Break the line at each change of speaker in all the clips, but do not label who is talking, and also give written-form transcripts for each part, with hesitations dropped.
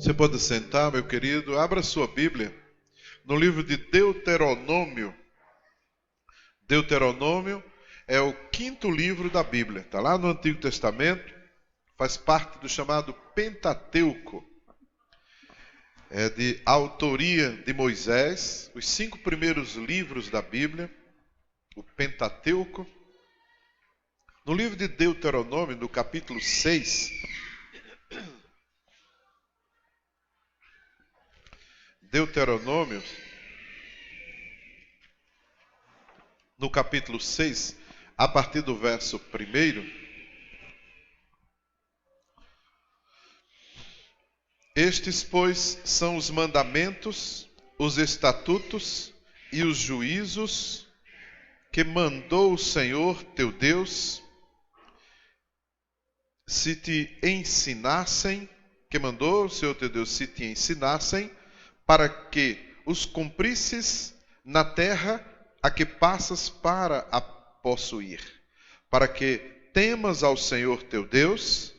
Você pode sentar, meu querido. Abra sua Bíblia no livro de Deuteronômio. Deuteronômio é o quinto livro da Bíblia. Está lá no Antigo Testamento. Faz parte do chamado Pentateuco. É de autoria de Moisés. Os 5 primeiros livros da Bíblia. O Pentateuco. No livro de Deuteronômio, no capítulo 6... Deuteronômio, no capítulo 6, a partir do verso 1. Estes, pois, são os mandamentos, os estatutos e os juízos que mandou o Senhor teu Deus, se te ensinassem, para que os cumprisses na terra a que passas para a possuir, para que temas ao Senhor teu Deus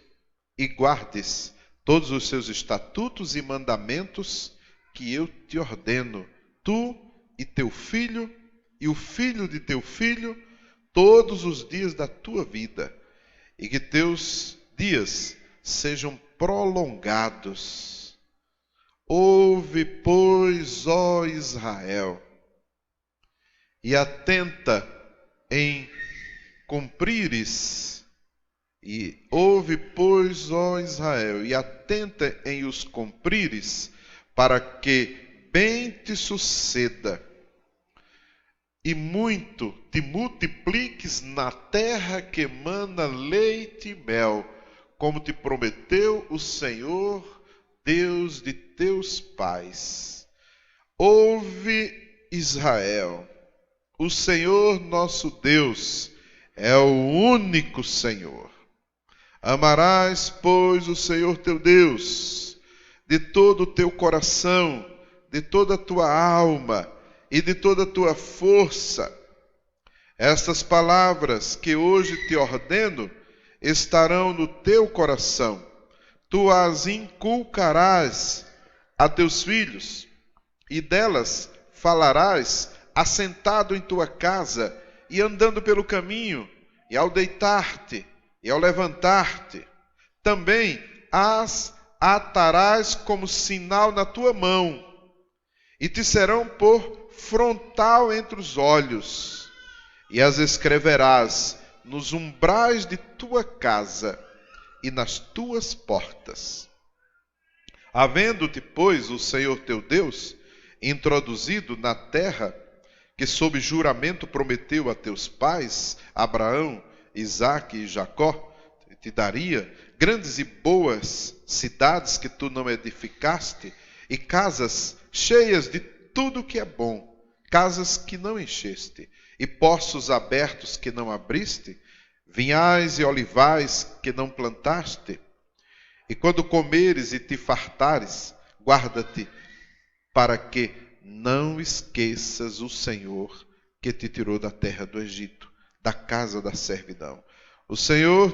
e guardes todos os seus estatutos e mandamentos que eu te ordeno, tu e teu filho e o filho de teu filho, todos os dias da tua vida, e que teus dias sejam prolongados. Ouve, pois, ó Israel, e atenta em cumprires, os cumprires, para que bem te suceda, e muito te multipliques na terra que mana leite e mel, como te prometeu o Senhor, Deus de teus pais. Ouve, Israel, o Senhor nosso Deus é o único Senhor. Amarás, pois, o Senhor teu Deus de todo o teu coração, de toda a tua alma e de toda a tua força. Estas palavras que hoje te ordeno estarão no teu coração. Tu as inculcarás a teus filhos, e delas falarás assentado em tua casa, e andando pelo caminho, e ao deitar-te, e ao levantar-te. Também as atarás como sinal na tua mão, e te serão por frontal entre os olhos, e as escreverás nos umbrais de tua casa e nas tuas portas. Havendo-te, pois, o Senhor teu Deus introduzido na terra que sob juramento prometeu a teus pais, Abraão, Isaque e Jacó, te daria grandes e boas cidades que tu não edificaste, e casas cheias de tudo que é bom, casas que não encheste, e poços abertos que não abriste, vinhais e olivais que não plantaste. E quando comeres e te fartares, guarda-te para que não esqueças o Senhor que te tirou da terra do Egito, da casa da servidão. O Senhor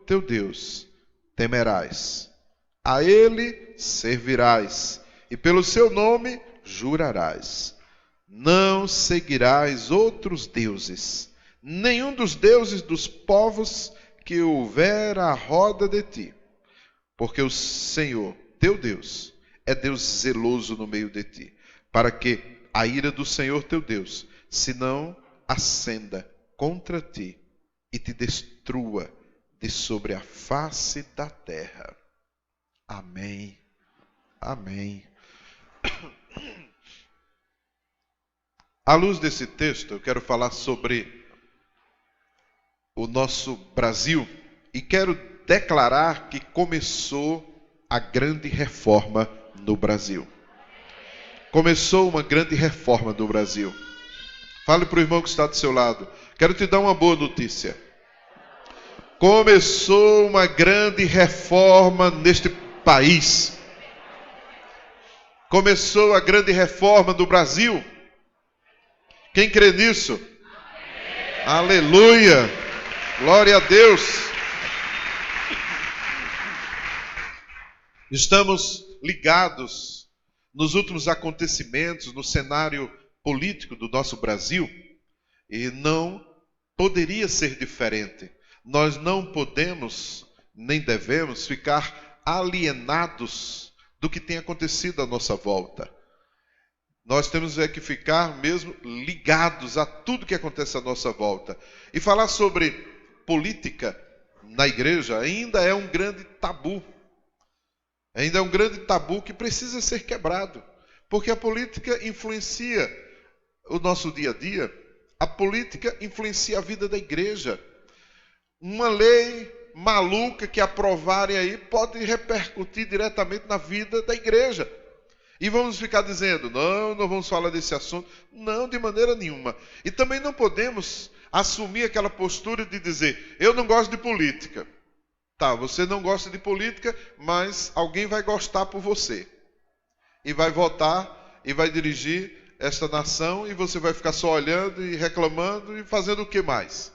teu Deus temerás, a Ele servirás, e pelo seu nome jurarás. Não seguirás outros deuses, nenhum dos deuses dos povos que houver à roda de ti, porque o Senhor teu Deus é Deus zeloso no meio de ti, para que a ira do Senhor teu Deus se não acenda contra ti e te destrua de sobre a face da terra. Amém. Amém. À luz desse texto, eu quero falar sobre o nosso Brasil e quero declarar que começou a grande reforma no Brasil. Começou uma grande reforma no Brasil. Fale para o irmão que está do seu lado. Quero te dar uma boa notícia. Começou uma grande reforma neste país. Começou a grande reforma do Brasil. Quem crê nisso? Amém. Aleluia! Glória a Deus! Estamos ligados nos últimos acontecimentos, no cenário político do nosso Brasil, e não poderia ser diferente. Nós não podemos, nem devemos, ficar alienados do que tem acontecido à nossa volta. Nós temos que ficar mesmo ligados a tudo que acontece à nossa volta. E falar sobre política na igreja ainda é um grande tabu. Ainda é um grande tabu que precisa ser quebrado. Porque a política influencia o nosso dia a dia. A política influencia a vida da igreja. Uma lei maluca que aprovarem aí pode repercutir diretamente na vida da igreja. E vamos ficar dizendo, não vamos falar desse assunto. Não, de maneira nenhuma. E também não podemos assumir aquela postura de dizer, eu não gosto de política. Tá, você não gosta de política, mas alguém vai gostar por você. E vai votar e vai dirigir esta nação e você vai ficar só olhando e reclamando e fazendo o que mais?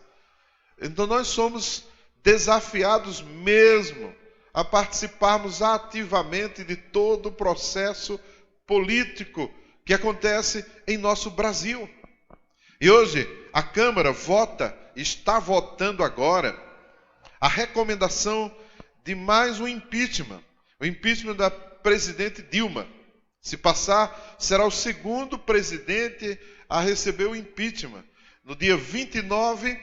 Então nós somos desafiados mesmo a participarmos ativamente de todo o processo político que acontece em nosso Brasil. E hoje a Câmara está votando agora a recomendação de mais um impeachment, o impeachment da presidente Dilma. Se passar, será o segundo presidente a receber o impeachment. No dia 29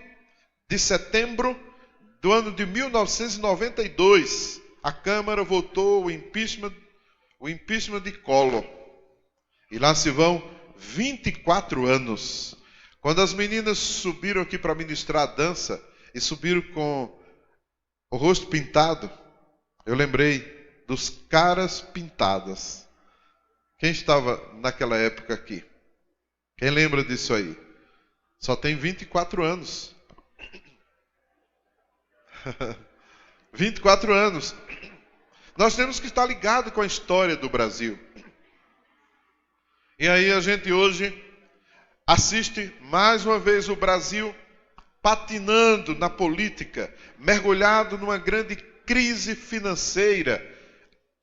de setembro do ano de 1992, a Câmara votou o impeachment de Collor. E lá se vão 24 anos. Quando as meninas subiram aqui para ministrar a dança e subiram com o rosto pintado, eu lembrei dos caras pintadas. Quem estava naquela época aqui? Quem lembra disso aí? Só tem 24 anos. 24 anos. Nós temos que estar ligados com a história do Brasil. E aí a gente hoje assiste mais uma vez o Brasil patinando na política, mergulhado numa grande crise financeira,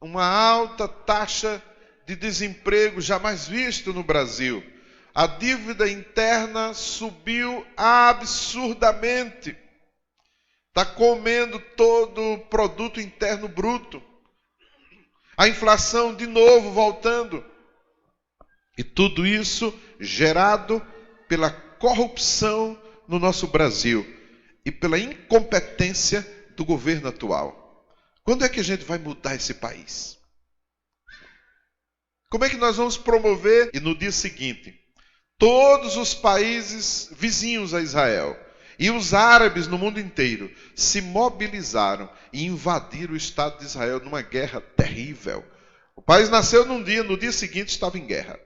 uma alta taxa de desemprego jamais visto no Brasil. A dívida interna subiu absurdamente. Está comendo todo o produto interno bruto. A inflação de novo voltando. E tudo isso gerado pela corrupção no nosso Brasil e pela incompetência do governo atual. Quando é que a gente vai mudar esse país? Como é que nós vamos promover? E no dia seguinte, todos os países vizinhos a Israel e os árabes no mundo inteiro se mobilizaram e invadiram o Estado de Israel numa guerra terrível. O país nasceu num dia, no dia seguinte estava em guerra.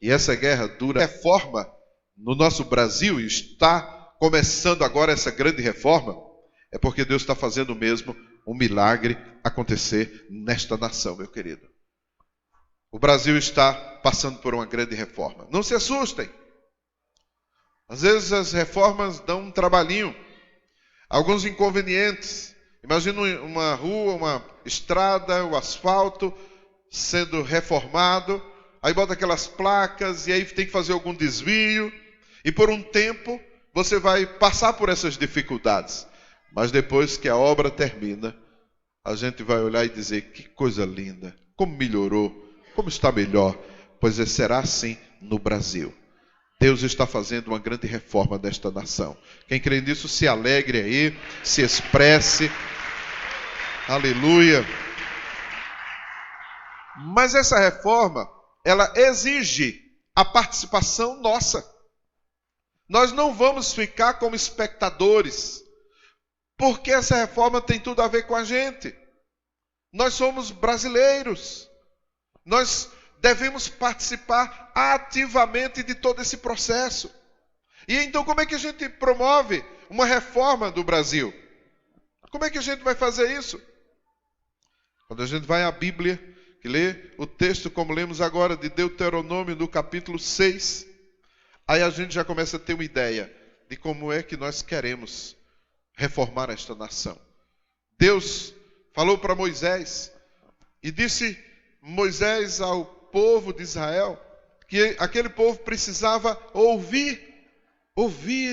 E essa guerra dura. Reforma no nosso Brasil, e está começando agora essa grande reforma, é porque Deus está fazendo mesmo um milagre acontecer nesta nação, meu querido. O Brasil está passando por uma grande reforma. Não se assustem. Às vezes as reformas dão um trabalhinho, alguns inconvenientes. Imagina uma rua, uma estrada, o asfalto sendo reformado, aí bota aquelas placas e aí tem que fazer algum desvio. E por um tempo você vai passar por essas dificuldades. Mas depois que a obra termina, a gente vai olhar e dizer, que coisa linda, como melhorou. Como está melhor? Pois será assim no Brasil. Deus está fazendo uma grande reforma desta nação. Quem crê nisso, se alegre aí, se expresse. Aleluia. Mas essa reforma, ela exige a participação nossa. Nós não vamos ficar como espectadores, porque essa reforma tem tudo a ver com a gente. Nós somos brasileiros. Nós devemos participar ativamente de todo esse processo. E então como é que a gente promove uma reforma do Brasil? Como é que a gente vai fazer isso? Quando a gente vai à Bíblia, que lê o texto como lemos agora de Deuteronômio no capítulo 6, aí a gente já começa a ter uma ideia de como é que nós queremos reformar esta nação. Deus falou para Moisés e disse Moisés ao povo de Israel que aquele povo precisava ouvir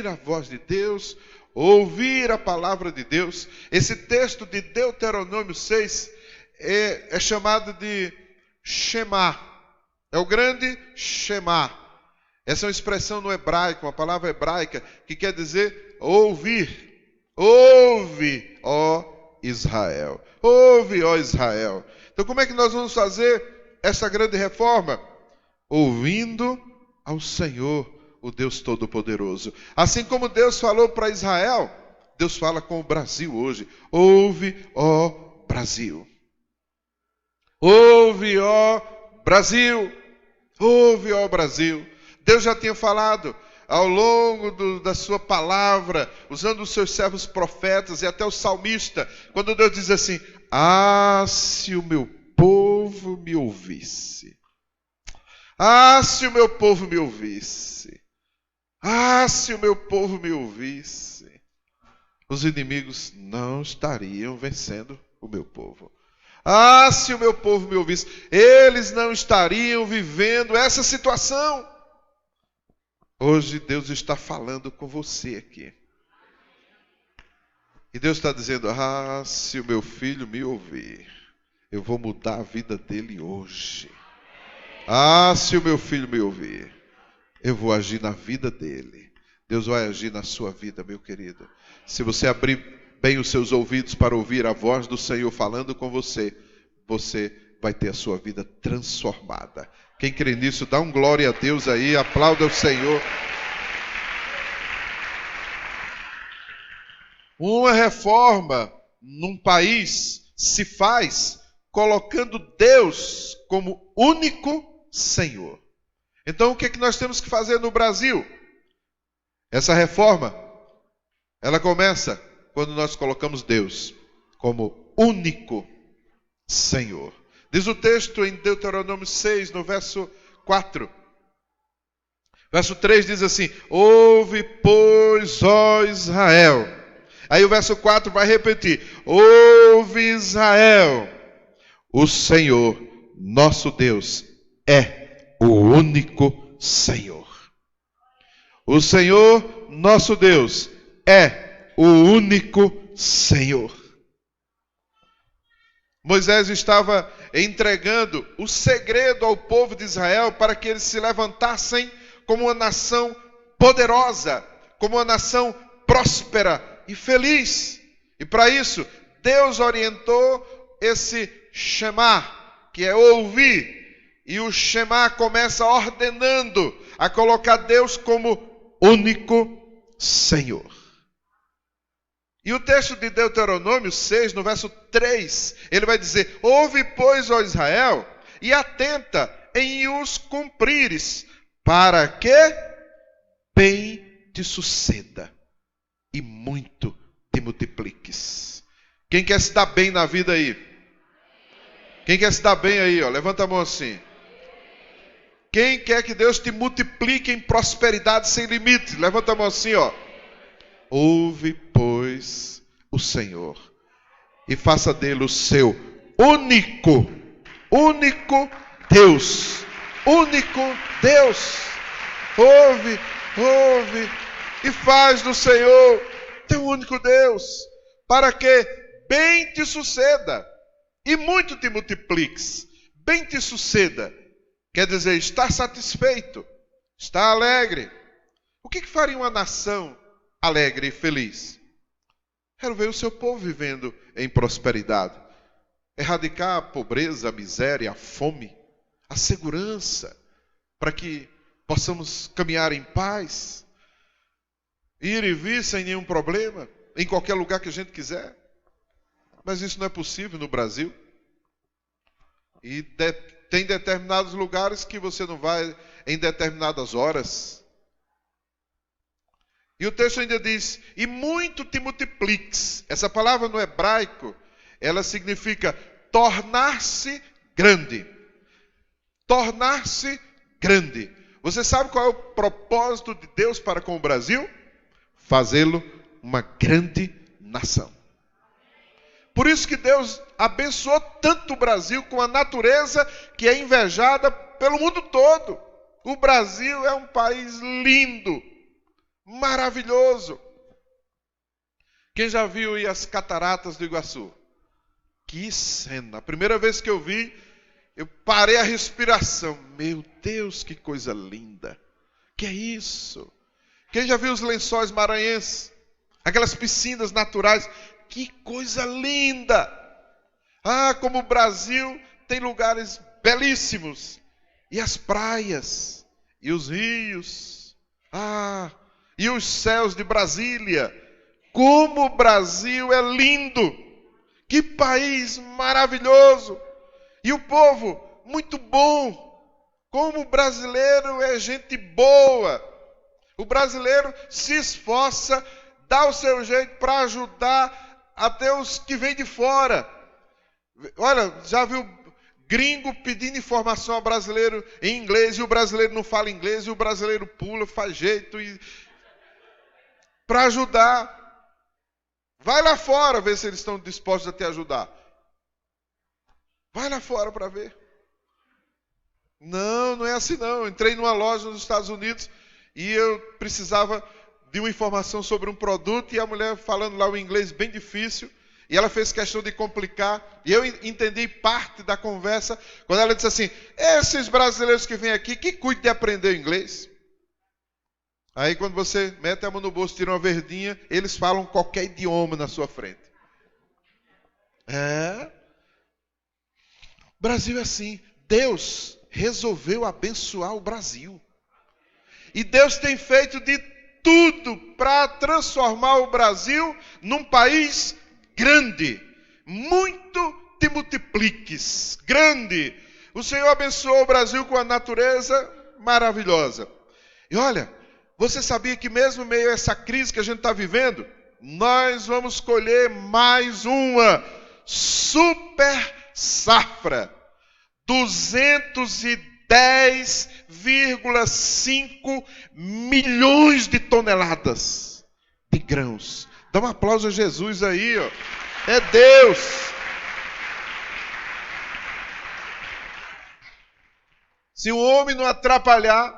a voz de Deus, ouvir a palavra de Deus. Esse texto de Deuteronômio 6 é chamado de Shema. É o grande Shema. Essa é uma expressão no hebraico, uma palavra hebraica, que quer dizer ouvir. Ouve, ó Israel. Ouve, ó Israel. Então como é que nós vamos fazer essa grande reforma? Ouvindo ao Senhor, o Deus Todo-Poderoso. Assim como Deus falou para Israel, Deus fala com o Brasil hoje. Ouve, ó Brasil. Ouve, ó Brasil. Ouve, ó Brasil. Deus já tinha falado ao longo da sua palavra, usando os seus servos profetas e até o salmista, quando Deus diz assim: ah, se o meu povo me ouvisse. Ah, se o meu povo me ouvisse. Ah, se o meu povo me ouvisse. Os inimigos não estariam vencendo o meu povo. Ah, se o meu povo me ouvisse. Eles não estariam vivendo essa situação. Hoje Deus está falando com você aqui. E Deus está dizendo: ah, se o meu filho me ouvir, eu vou mudar a vida dele hoje. Ah, se o meu filho me ouvir, eu vou agir na vida dele. Deus vai agir na sua vida, meu querido. Se você abrir bem os seus ouvidos para ouvir a voz do Senhor falando com você, você vai ter a sua vida transformada. Quem crê nisso, dá um glória a Deus aí, aplauda o Senhor. Uma reforma num país se faz colocando Deus como único Senhor. Então o que é que nós temos que fazer no Brasil? Essa reforma, ela começa quando nós colocamos Deus como único Senhor. Diz o texto em Deuteronômio 6, no verso 4. Verso 3 diz assim: ouve, pois, ó Israel. Aí o verso 4 vai repetir: ouve, Israel, o Senhor, nosso Deus, é o único Senhor. O Senhor, nosso Deus, é o único Senhor. Moisés estava entregando o segredo ao povo de Israel para que eles se levantassem como uma nação poderosa, como uma nação próspera e feliz. E para isso, Deus orientou esse Shema, que é ouvir. E o Shema começa ordenando a colocar Deus como único Senhor. E o texto de Deuteronômio 6, no verso 3, ele vai dizer: ouve, pois, ó Israel, e atenta em os cumprires, para que bem te suceda e muito te multipliques. Quem quer se dar bem na vida aí? Quem quer se dar bem aí? Ó, levanta a mão assim. Quem quer que Deus te multiplique em prosperidade sem limite? Levanta a mão assim, ó. Ouve, pois, o Senhor, e faça dele o seu único Deus. Único Deus. Ouve, e faz do Senhor teu único Deus, para que bem te suceda e muito te multipliques. Bem te suceda quer dizer estar satisfeito, estar alegre. O que faria uma nação alegre e feliz? Quero ver o seu povo vivendo em prosperidade. Erradicar a pobreza, a miséria, a fome, a segurança, para que possamos caminhar em paz, ir e vir sem nenhum problema, em qualquer lugar que a gente quiser. Mas isso não é possível no Brasil. E tem determinados lugares que você não vai em determinadas horas. E o texto ainda diz: e muito te multipliques. Essa palavra no hebraico, ela significa tornar-se grande. Tornar-se grande. Você sabe qual é o propósito de Deus para com o Brasil? Fazê-lo uma grande nação. Por isso que Deus abençoou tanto o Brasil com a natureza que é invejada pelo mundo todo. O Brasil é um país lindo, maravilhoso. Quem já viu aí as cataratas do Iguaçu? Que cena! A primeira vez que eu vi, eu parei a respiração. Meu Deus, que coisa linda! Que é isso? Quem já viu os Lençóis Maranhenses? Aquelas piscinas naturais? Que coisa linda! Ah, como o Brasil tem lugares belíssimos. E as praias, e os rios, e os céus de Brasília. Como o Brasil é lindo! Que país maravilhoso! E o povo, muito bom! Como o brasileiro é gente boa! O brasileiro se esforça, dá o seu jeito para ajudar até os que vêm de fora. Olha, já viu gringo pedindo informação ao brasileiro em inglês, e o brasileiro não fala inglês, e o brasileiro pula, faz jeito para ajudar. Vai lá fora ver se eles estão dispostos a te ajudar. Vai lá fora para ver. Não, não é assim não. Eu entrei numa loja nos Estados Unidos e eu precisava de uma informação sobre um produto, e a mulher falando lá o inglês bem difícil, e ela fez questão de complicar, e eu entendi parte da conversa, quando ela disse assim: esses brasileiros que vêm aqui, que cuidem de aprender inglês. Aí quando você mete a mão no bolso, tira uma verdinha, eles falam qualquer idioma na sua frente. O Brasil é assim. Deus resolveu abençoar o Brasil. E Deus tem feito de tudo para transformar o Brasil num país grande. Muito te multipliques. Grande. O Senhor abençoou o Brasil com a natureza maravilhosa. E olha, você sabia que mesmo em meio a essa crise que a gente está vivendo, nós vamos colher mais uma super safra. 210,5 milhões de toneladas de grãos. Dá um aplauso a Jesus aí, ó. É Deus. Se o homem não atrapalhar,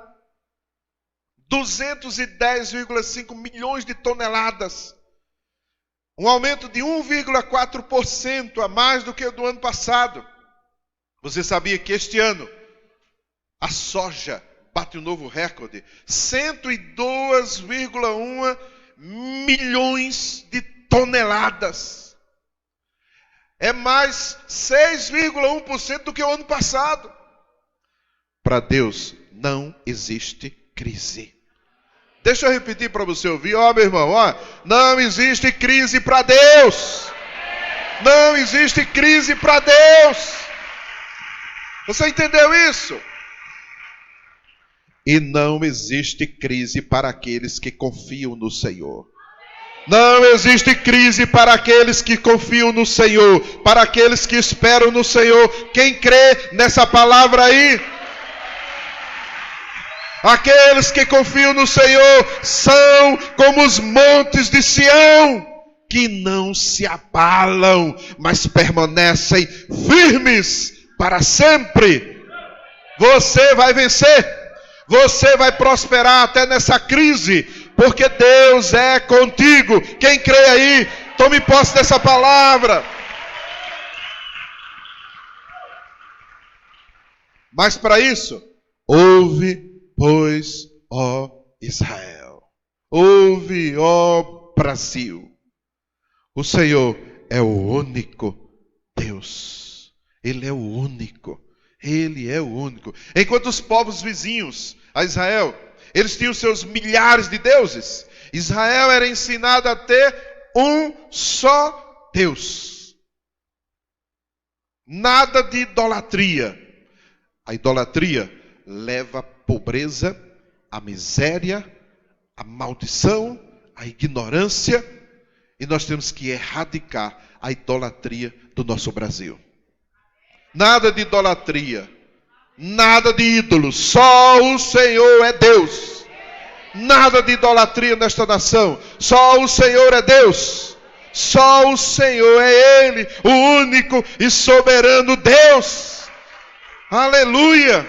210,5 milhões de toneladas. Um aumento de 1,4% a mais do que o do ano passado. Você sabia que este ano a soja bate um novo recorde? 102,1 milhões de toneladas. É mais 6,1% do que o ano passado. Para Deus não existe crise. Deixa eu repetir para você ouvir, meu irmão, não existe crise para Deus. Não existe crise para Deus. Você entendeu isso? E não existe crise para aqueles que confiam no Senhor. Não existe crise para aqueles que confiam no Senhor, para aqueles que esperam no Senhor. Quem crê nessa palavra aí? Aqueles que confiam no Senhor são como os montes de Sião, que não se abalam, mas permanecem firmes para sempre. Você vai vencer. Você vai prosperar até nessa crise, porque Deus é contigo. Quem crê aí, tome posse dessa palavra. Mas para isso, ouve, pois, ó Israel. Ouve, ó Brasil. O Senhor é o único Deus. Ele é o único. Ele é o único. Enquanto os povos vizinhos a Israel, eles tinham seus milhares de deuses, Israel era ensinado a ter um só Deus. Nada de idolatria. A idolatria leva à pobreza, à miséria, à maldição, à ignorância. E nós temos que erradicar a idolatria do nosso Brasil. Nada de idolatria, nada de ídolos, só o Senhor é Deus. Nada de idolatria nesta nação, só o Senhor é Deus. Só o Senhor é Ele, o único e soberano Deus. Aleluia!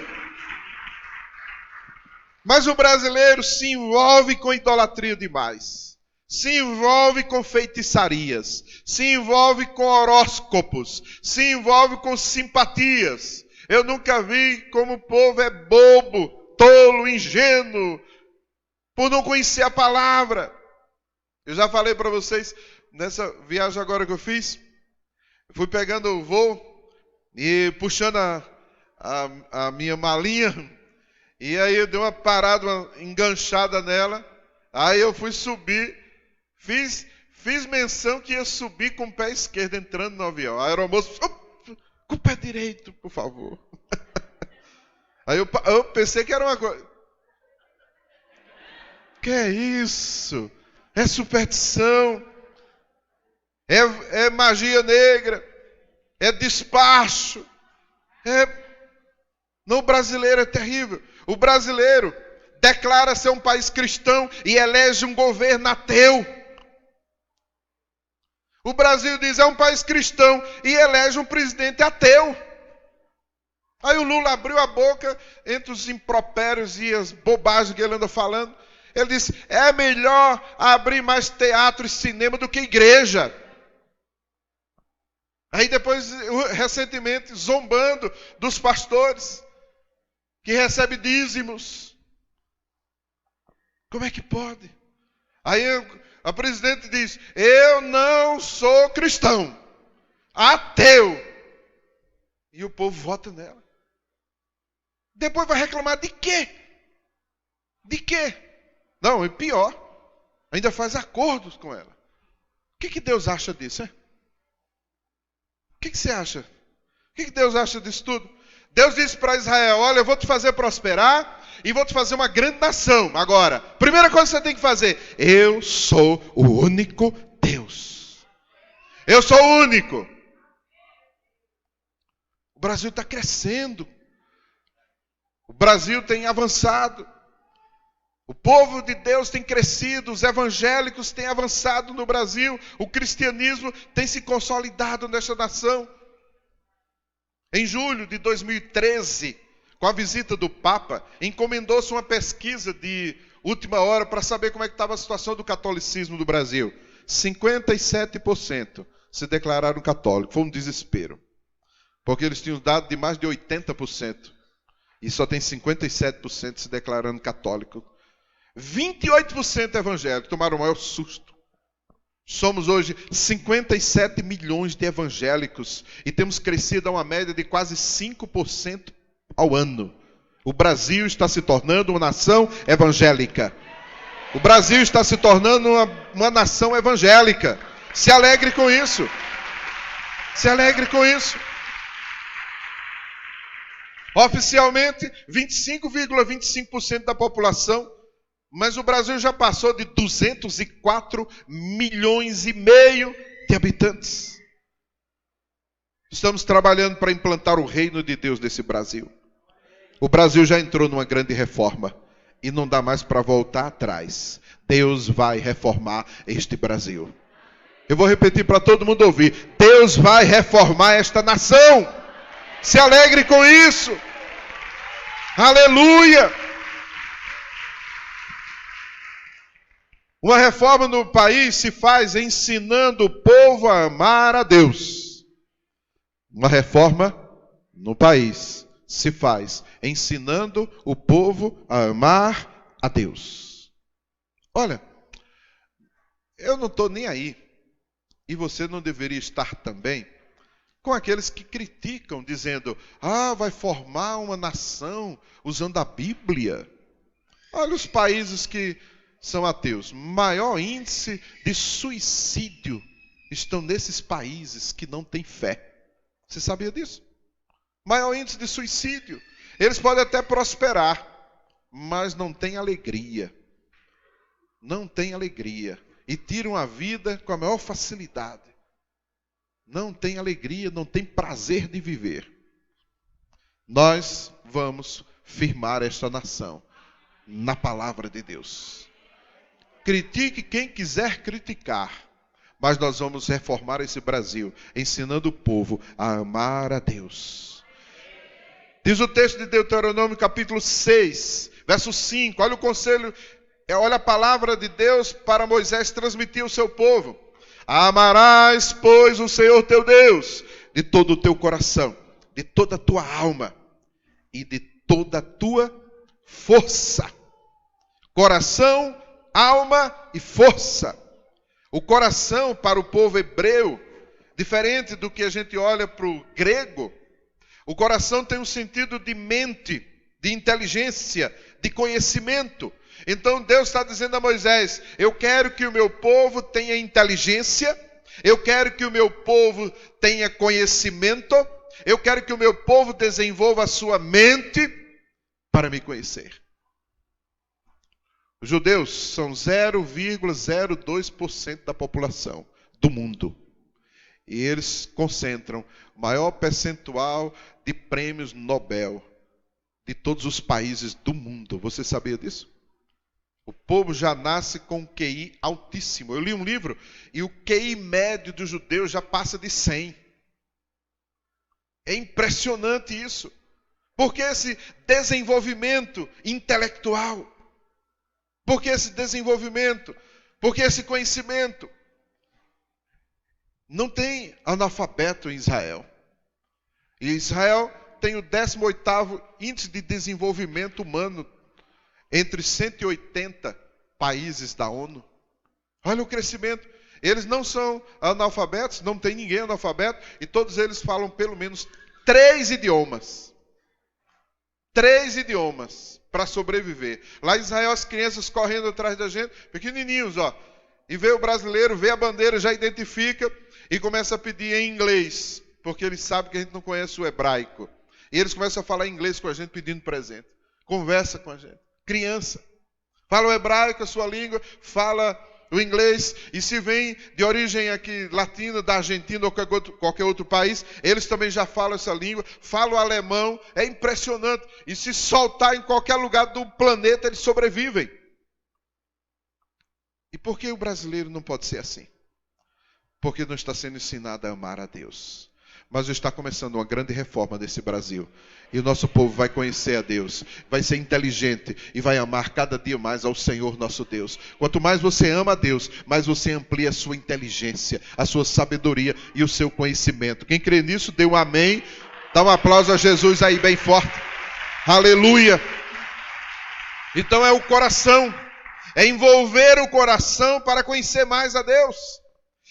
Mas o brasileiro se envolve com idolatria demais. Se envolve com feitiçarias. Se envolve com horóscopos. Se envolve com simpatias. Eu nunca vi como o povo é bobo, tolo, ingênuo, por não conhecer a palavra. Eu já falei para vocês, nessa viagem agora que eu fiz, fui pegando o voo e puxando a minha malinha. E aí eu dei uma parada, uma enganchada nela. Aí eu fui subir. Fiz menção que ia subir com o pé esquerdo entrando no avião. A aeromoça, com o pé direito, por favor. Aí eu pensei que era uma coisa. Que é isso? É superstição. É magia negra. É despacho. No brasileiro é terrível. O brasileiro declara ser um país cristão e elege um governo ateu. O Brasil diz é um país cristão e elege um presidente ateu. Aí o Lula abriu a boca entre os impropérios e as bobagens que ele anda falando. Ele disse, é melhor abrir mais teatro e cinema do que igreja. Aí depois, recentemente, zombando dos pastores que recebem dízimos. Como é que pode? Aí a presidente diz, eu não sou cristão, ateu. E o povo vota nela. Depois vai reclamar de quê? De quê? Não, e pior, ainda faz acordos com ela. O que Deus acha disso, hein? O que você acha? O que Deus acha disso tudo? Deus disse para Israel, olha, eu vou te fazer prosperar e vou te fazer uma grande nação. Agora, primeira coisa que você tem que fazer, eu sou o único Deus. Eu sou o único. O Brasil está crescendo. O Brasil tem avançado. O povo de Deus tem crescido, os evangélicos têm avançado no Brasil, o cristianismo tem se consolidado nesta nação. Em julho de 2013, com a visita do Papa, encomendou-se uma pesquisa de última hora para saber como é que estava a situação do catolicismo do Brasil. 57% se declararam católicos, foi um desespero. Porque eles tinham dado de mais de 80%, e só tem 57% se declarando católico. 28% evangélicos, tomaram o maior susto. Somos hoje 57 milhões de evangélicos e temos crescido a uma média de quase 5% ao ano. O Brasil está se tornando uma nação evangélica. O Brasil está se tornando uma nação evangélica. Se alegre com isso. Se alegre com isso. Oficialmente, 25,25% da população. Mas o Brasil já passou de 204 milhões e meio de habitantes. Estamos trabalhando para implantar o reino de Deus nesse Brasil. O Brasil já entrou numa grande reforma e não dá mais para voltar atrás. Deus vai reformar este Brasil. Eu vou repetir para todo mundo ouvir. Deus vai reformar esta nação. Se alegre com isso. Aleluia. Uma reforma no país se faz ensinando o povo a amar a Deus. Uma reforma no país se faz ensinando o povo a amar a Deus. Olha, eu não estou nem aí, e você não deveria estar também, com aqueles que criticam, dizendo, vai formar uma nação usando a Bíblia. Olha os países que são ateus. Maior índice de suicídio estão nesses países que não têm fé. Você sabia disso? Maior índice de suicídio. Eles podem até prosperar, mas não têm alegria. Não têm alegria. E tiram a vida com a maior facilidade. Não têm alegria, não têm prazer de viver. Nós vamos firmar esta nação na palavra de Deus. Critique quem quiser criticar, Mas nós vamos reformar esse Brasil, ensinando o povo a amar a Deus. Diz o texto de Deuteronômio capítulo 6, verso 5. Olha o conselho, olha a palavra de Deus para Moisés transmitir ao seu povo. Amarás, pois, o Senhor teu Deus de todo o teu coração, de toda a tua alma e de toda a tua força. Coração, alma e força. O coração para o povo hebreu, diferente do que a gente olha para o grego, o coração tem um sentido de mente, de inteligência, de conhecimento. Então Deus está dizendo a Moisés, eu quero que o meu povo tenha inteligência, eu quero que o meu povo tenha conhecimento, eu quero que o meu povo desenvolva a sua mente para me conhecer. Os judeus são 0,02% da população do mundo. E eles concentram o maior percentual de prêmios Nobel de todos os países do mundo. Você sabia disso? O povo já nasce com um QI altíssimo. Eu li um livro e o QI médio dos judeus já passa de 100. É impressionante isso. Porque esse desenvolvimento intelectual, porque esse desenvolvimento, porque esse conhecimento. Não tem analfabeto em Israel. E Israel tem o 18º índice de desenvolvimento humano entre 180 países da ONU. Olha o crescimento. Eles não são analfabetos, não tem ninguém analfabeto, e todos eles falam pelo menos 3 idiomas. 3 idiomas para sobreviver. Lá em Israel, as crianças correndo atrás da gente, pequenininhos, ó. E vê o brasileiro, vê a bandeira, já identifica e começa a pedir em inglês, porque eles sabem que a gente não conhece o hebraico. E eles começam a falar inglês com a gente pedindo presente. Conversa com a gente. Criança. Fala o hebraico, a sua língua, fala o inglês, e se vem de origem aqui latina, da Argentina ou qualquer outro país, eles também já falam essa língua, falam o alemão, é impressionante. E se soltar em qualquer lugar do planeta, eles sobrevivem. E por que o brasileiro não pode ser assim? Porque não está sendo ensinado a amar a Deus. Mas está começando uma grande reforma desse Brasil. E o nosso povo vai conhecer a Deus, vai ser inteligente e vai amar cada dia mais ao Senhor nosso Deus. Quanto mais você ama a Deus, mais você amplia a sua inteligência, a sua sabedoria e o seu conhecimento. Quem crê nisso, dê um amém. Dá um aplauso a Jesus aí bem forte. Aleluia. Então é o coração. É envolver o coração para conhecer mais a Deus.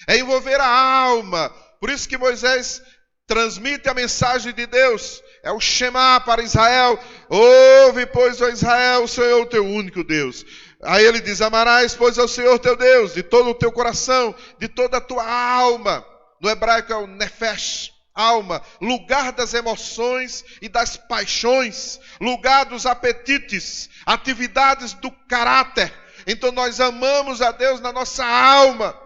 É envolver a alma. Por isso que Moisés transmite a mensagem de Deus. É o Shema para Israel. Ouve, pois, ó Israel, o Senhor, o teu único Deus. Aí ele diz, amarás, pois, ao Senhor teu Deus, de todo o teu coração, de toda a tua alma. No hebraico é o nefesh, alma, lugar das emoções e das paixões, lugar dos apetites, atividades do caráter. Então nós amamos a Deus na nossa alma.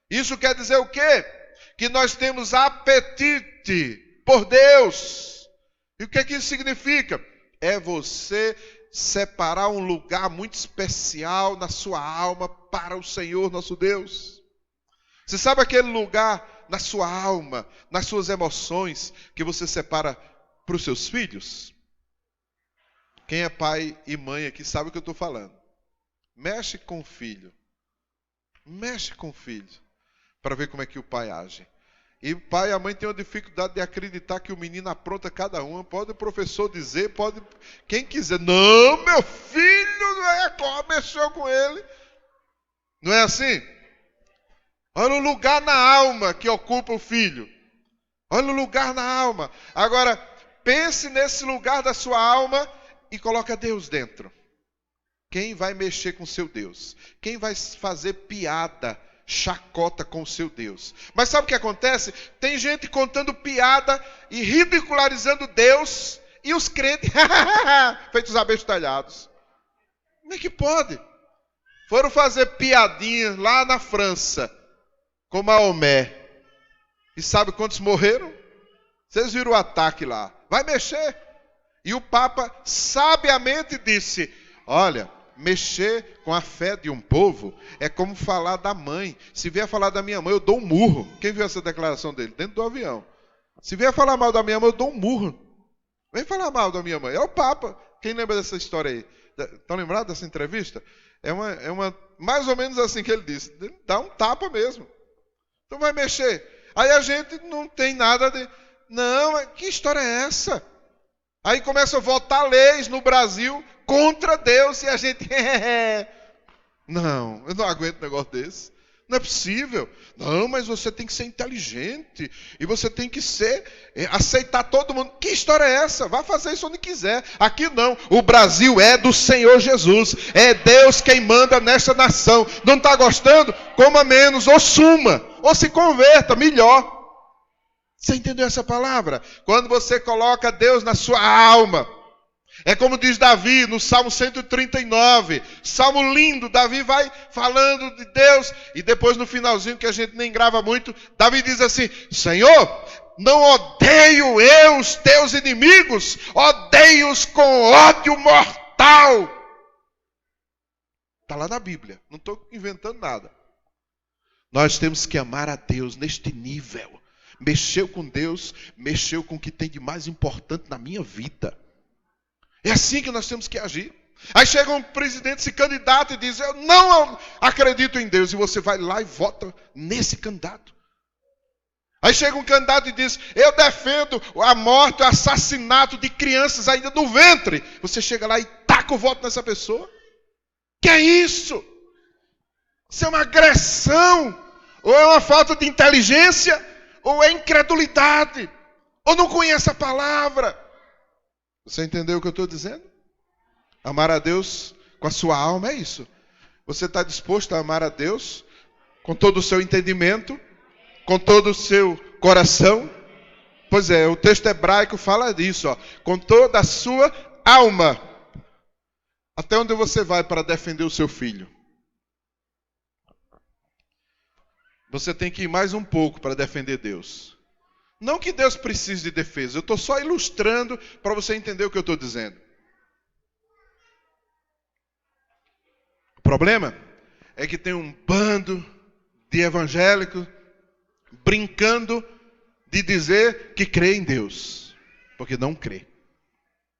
Isso quer dizer o quê? Que nós temos apetite por Deus. E o que é que isso significa? É você separar um lugar muito especial na sua alma para o Senhor nosso Deus. Você sabe aquele lugar na sua alma, nas suas emoções, que você separa para os seus filhos? Quem é pai e mãe aqui sabe o que eu estou falando. Mexe com o filho. Mexe com o filho. Para ver como é que o pai age. E o pai e a mãe têm uma dificuldade de acreditar que o menino apronta cada uma. Pode o professor dizer, pode quem quiser. Não, meu filho não é como mexeu com ele. Não é assim? Olha o lugar na alma que ocupa o filho. Olha o lugar na alma. Agora, pense nesse lugar da sua alma e coloque Deus dentro. Quem vai mexer com seu Deus? Quem vai fazer piada, chacota com o seu Deus? Mas sabe o que acontece? Tem gente contando piada e ridicularizando Deus e os crentes, feitos abestalhados. Como é que pode? Foram fazer piadinha lá na França com Maomé. E sabe quantos morreram? Vocês viram o ataque lá. Vai mexer. E o Papa sabiamente disse, olha, mexer com a fé de um povo é como falar da mãe. Se vier falar da minha mãe, eu dou um murro. Quem viu essa declaração dele? Dentro do avião. Se vier falar mal da minha mãe, eu dou um murro. Vem falar mal da minha mãe. É o Papa. Quem lembra dessa história aí? Estão lembrados dessa entrevista? É uma mais ou menos assim que ele disse. Dá um tapa mesmo. Então vai mexer. Aí a gente não tem nada de... Não, que história é essa? Aí começa a votar leis no Brasil contra Deus e a gente... Não, eu não aguento um negócio desse. Não é possível. Não, mas você tem que ser inteligente. E você tem que aceitar todo mundo. Que história é essa? Vá fazer isso onde quiser. Aqui não. O Brasil é do Senhor Jesus. É Deus quem manda nesta nação. Não está gostando? Coma menos ou suma. Ou se converta, melhor. Você entendeu essa palavra? Quando você coloca Deus na sua alma. É como diz Davi no Salmo 139. Salmo lindo. Davi vai falando de Deus. E depois no finalzinho, que a gente nem grava muito, Davi diz assim: Senhor, não odeio eu os teus inimigos, odeio-os com ódio mortal. Está lá na Bíblia. Não estou inventando nada. Nós temos que amar a Deus neste nível. Mexeu com Deus, mexeu com o que tem de mais importante na minha vida. É assim que nós temos que agir. Aí chega um presidente, se candidata e diz: eu não acredito em Deus. E você vai lá e vota nesse candidato. Aí chega um candidato e diz: eu defendo a morte, o assassinato de crianças ainda no ventre. Você chega lá e taca o voto nessa pessoa. Que é isso? Isso é uma agressão. Ou é uma falta de inteligência, ou é incredulidade, ou não conhece a palavra. Você entendeu o que eu estou dizendo? Amar a Deus com a sua alma é isso. Você está disposto a amar a Deus com todo o seu entendimento, com todo o seu coração? Pois é, o texto hebraico fala disso, ó, com toda a sua alma. Até onde você vai para defender o seu filho? Você tem que ir mais um pouco para defender Deus. Não que Deus precise de defesa. Eu estou só ilustrando para você entender o que eu estou dizendo. O problema é que tem um bando de evangélicos brincando de dizer que crê em Deus. Porque não crê.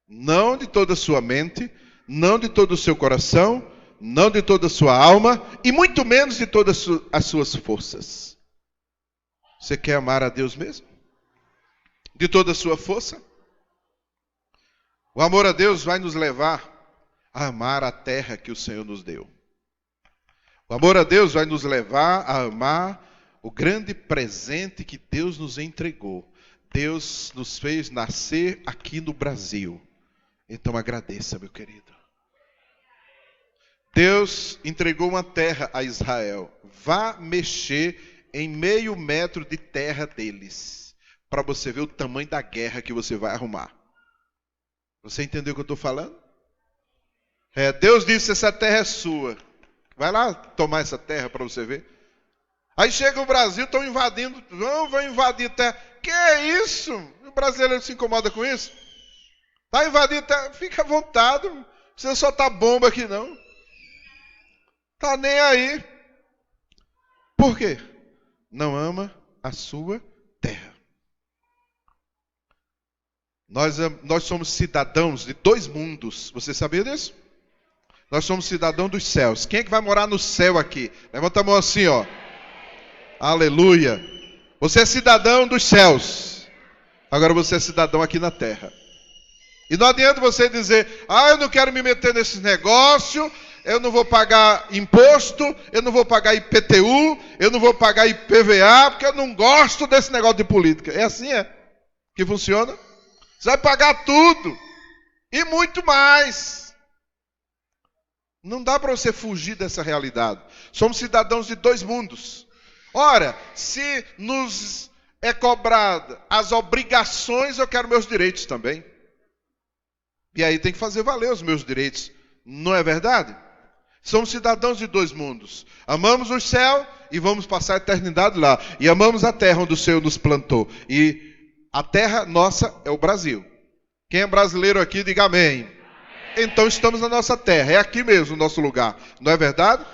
Não de toda a sua mente, não de todo o seu coração, não de toda a sua alma e muito menos de todas as suas forças. Você quer amar a Deus mesmo? De toda a sua força? O amor a Deus vai nos levar a amar a terra que o Senhor nos deu. O amor a Deus vai nos levar a amar o grande presente que Deus nos entregou. Deus nos fez nascer aqui no Brasil. Então agradeça, meu querido. Deus entregou uma terra a Israel. Vá mexer em 0,5 metro de terra deles, para você ver o tamanho da guerra que você vai arrumar. Você entendeu o que eu estou falando? Deus disse: essa terra é sua. Vai lá tomar essa terra para você ver. Aí chega o Brasil, estão invadindo. Vão invadir a terra. Que é isso? O brasileiro se incomoda com isso? Está invadindo a terra. Fica à vontade. Não precisa soltar bomba aqui não. Está nem aí. Por quê? Não ama a sua terra. Nós somos cidadãos de 2 mundos. Você sabia disso? Nós somos cidadãos dos céus. Quem é que vai morar no céu aqui? Levanta a mão assim, ó. Aleluia. Você é cidadão dos céus. Agora você é cidadão aqui na terra. E não adianta você dizer: eu não quero me meter nesse negócio, eu não vou pagar imposto, eu não vou pagar IPTU, eu não vou pagar IPVA, porque eu não gosto desse negócio de política. É assim, que funciona? Você vai pagar tudo. E muito mais. Não dá para você fugir dessa realidade. Somos cidadãos de 2 mundos. Ora, se nos é cobrado as obrigações, eu quero meus direitos também. E aí tem que fazer valer os meus direitos. Não é verdade? Somos cidadãos de 2 mundos. Amamos o céu e vamos passar a eternidade lá. E amamos a terra onde o Senhor nos plantou. E a terra nossa é o Brasil. Quem é brasileiro aqui, diga amém. então estamos na nossa terra. É aqui mesmo o nosso lugar. Não é verdade?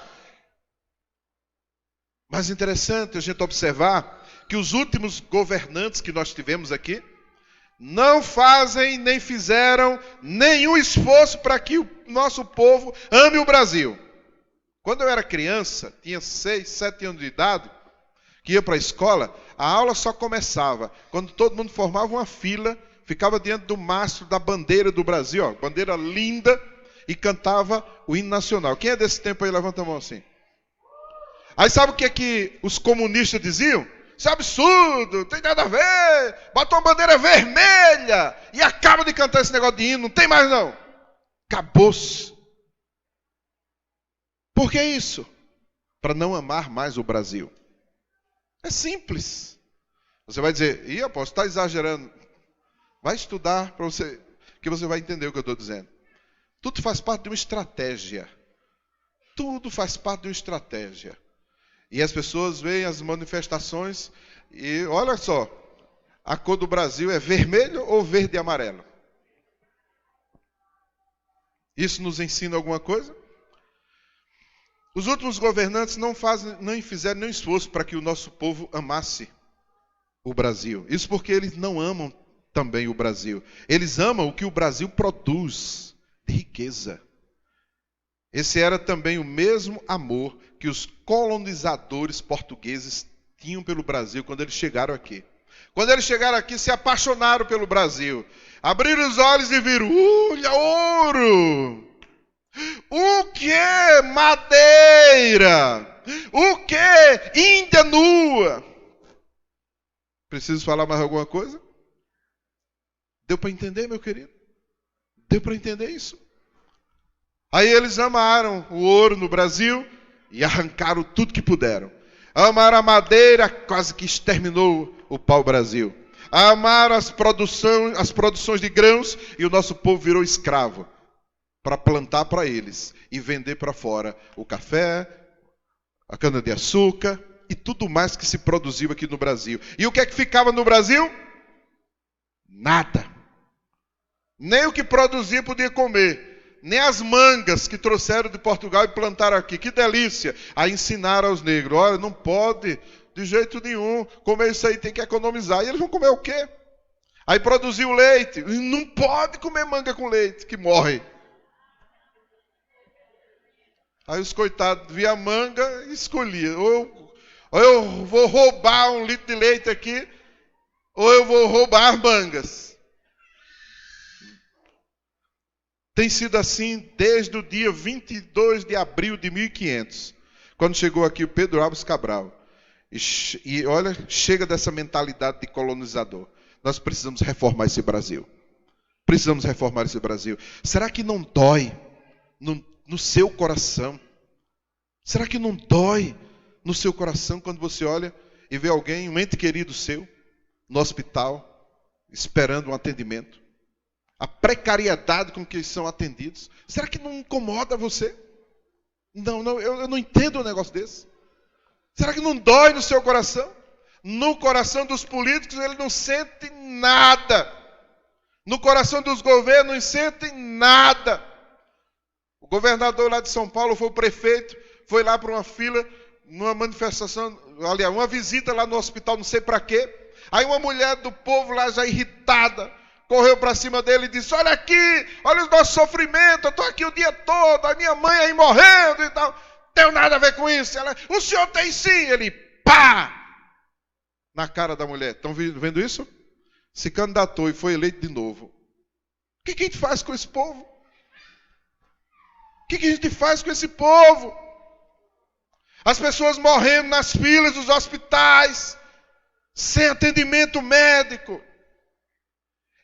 Mas interessante a gente observar que os últimos governantes que nós tivemos aqui não fazem nem fizeram nenhum esforço para que o nosso povo ame o Brasil. Quando eu era criança, tinha 6, 7 anos de idade, que ia para a escola, a aula só começava quando todo mundo formava uma fila, ficava diante do mastro da bandeira do Brasil, ó, bandeira linda, e cantava o hino nacional. Quem é desse tempo aí? Levanta a mão assim. Aí sabe o que é que os comunistas diziam? Isso é absurdo, não tem nada a ver, bota uma bandeira vermelha e acaba de cantar esse negócio de hino, não tem mais não. Acabou-se. Por que isso? Para não amar mais o Brasil. É simples. Você vai dizer, ih, apóstolo, está exagerando. Vai estudar para você, que você vai entender o que eu estou dizendo. Tudo faz parte de uma estratégia. Tudo faz parte de uma estratégia. E as pessoas veem as manifestações e olha só, a cor do Brasil é vermelho ou verde e amarelo? Isso nos ensina alguma coisa? Os últimos governantes não fizeram nenhum esforço para que o nosso povo amasse o Brasil. Isso porque eles não amam também o Brasil. Eles amam o que o Brasil produz de riqueza. Esse era também o mesmo amor que os colonizadores portugueses tinham pelo Brasil quando eles chegaram aqui. Quando eles chegaram aqui, se apaixonaram pelo Brasil. Abriram os olhos e viram, olha, ouro! O que? Madeira! O que? Índia nua! Preciso falar mais alguma coisa? Deu para entender, meu querido? Deu para entender isso? Aí eles amaram o ouro no Brasil e arrancaram tudo que puderam. Amaram a madeira, quase que exterminou o pau-brasil. Amaram as produções de grãos e o nosso povo virou escravo para plantar para eles e vender para fora o café, a cana-de-açúcar e tudo mais que se produziu aqui no Brasil. E o que é que ficava no Brasil? Nada. Nem o que produzia podia comer. Nem as mangas que trouxeram de Portugal e plantaram aqui. Que delícia! Aí ensinaram aos negros, olha, não pode de jeito nenhum comer isso aí, tem que economizar. E eles vão comer o quê? Aí produziu leite. Não pode comer manga com leite, que morre. Aí os coitados via manga e escolhiam. Ou eu vou roubar 1 litro de leite aqui, ou eu vou roubar mangas. Tem sido assim desde o dia 22 de abril de 1500, quando chegou aqui o Pedro Álvares Cabral. E olha, chega dessa mentalidade de colonizador. Nós precisamos reformar esse Brasil. Precisamos reformar esse Brasil. Será que não dói no seu coração? Será que não dói no seu coração quando você olha e vê alguém, um ente querido seu, no hospital, esperando um atendimento? A precariedade com que eles são atendidos. Será que não incomoda você? Não, eu não entendo um negócio desse. Será que não dói no seu coração? No coração dos políticos eles não sentem nada. No coração dos governos não sentem nada. O governador lá de São Paulo foi o prefeito, foi lá para uma fila, numa manifestação, aliás, uma visita lá no hospital, não sei para quê. Aí uma mulher do povo lá já irritada, correu para cima dele e disse, olha aqui, olha o nosso sofrimento, eu estou aqui o dia todo, a minha mãe aí morrendo e tal. Não tenho nada a ver com isso. Ela, o senhor tem sim. Ele, pá! Na cara da mulher. Estão vendo isso? Se candidatou e foi eleito de novo. O que a gente faz com esse povo? O que a gente faz com esse povo? As pessoas morrendo nas filas dos hospitais, sem atendimento médico.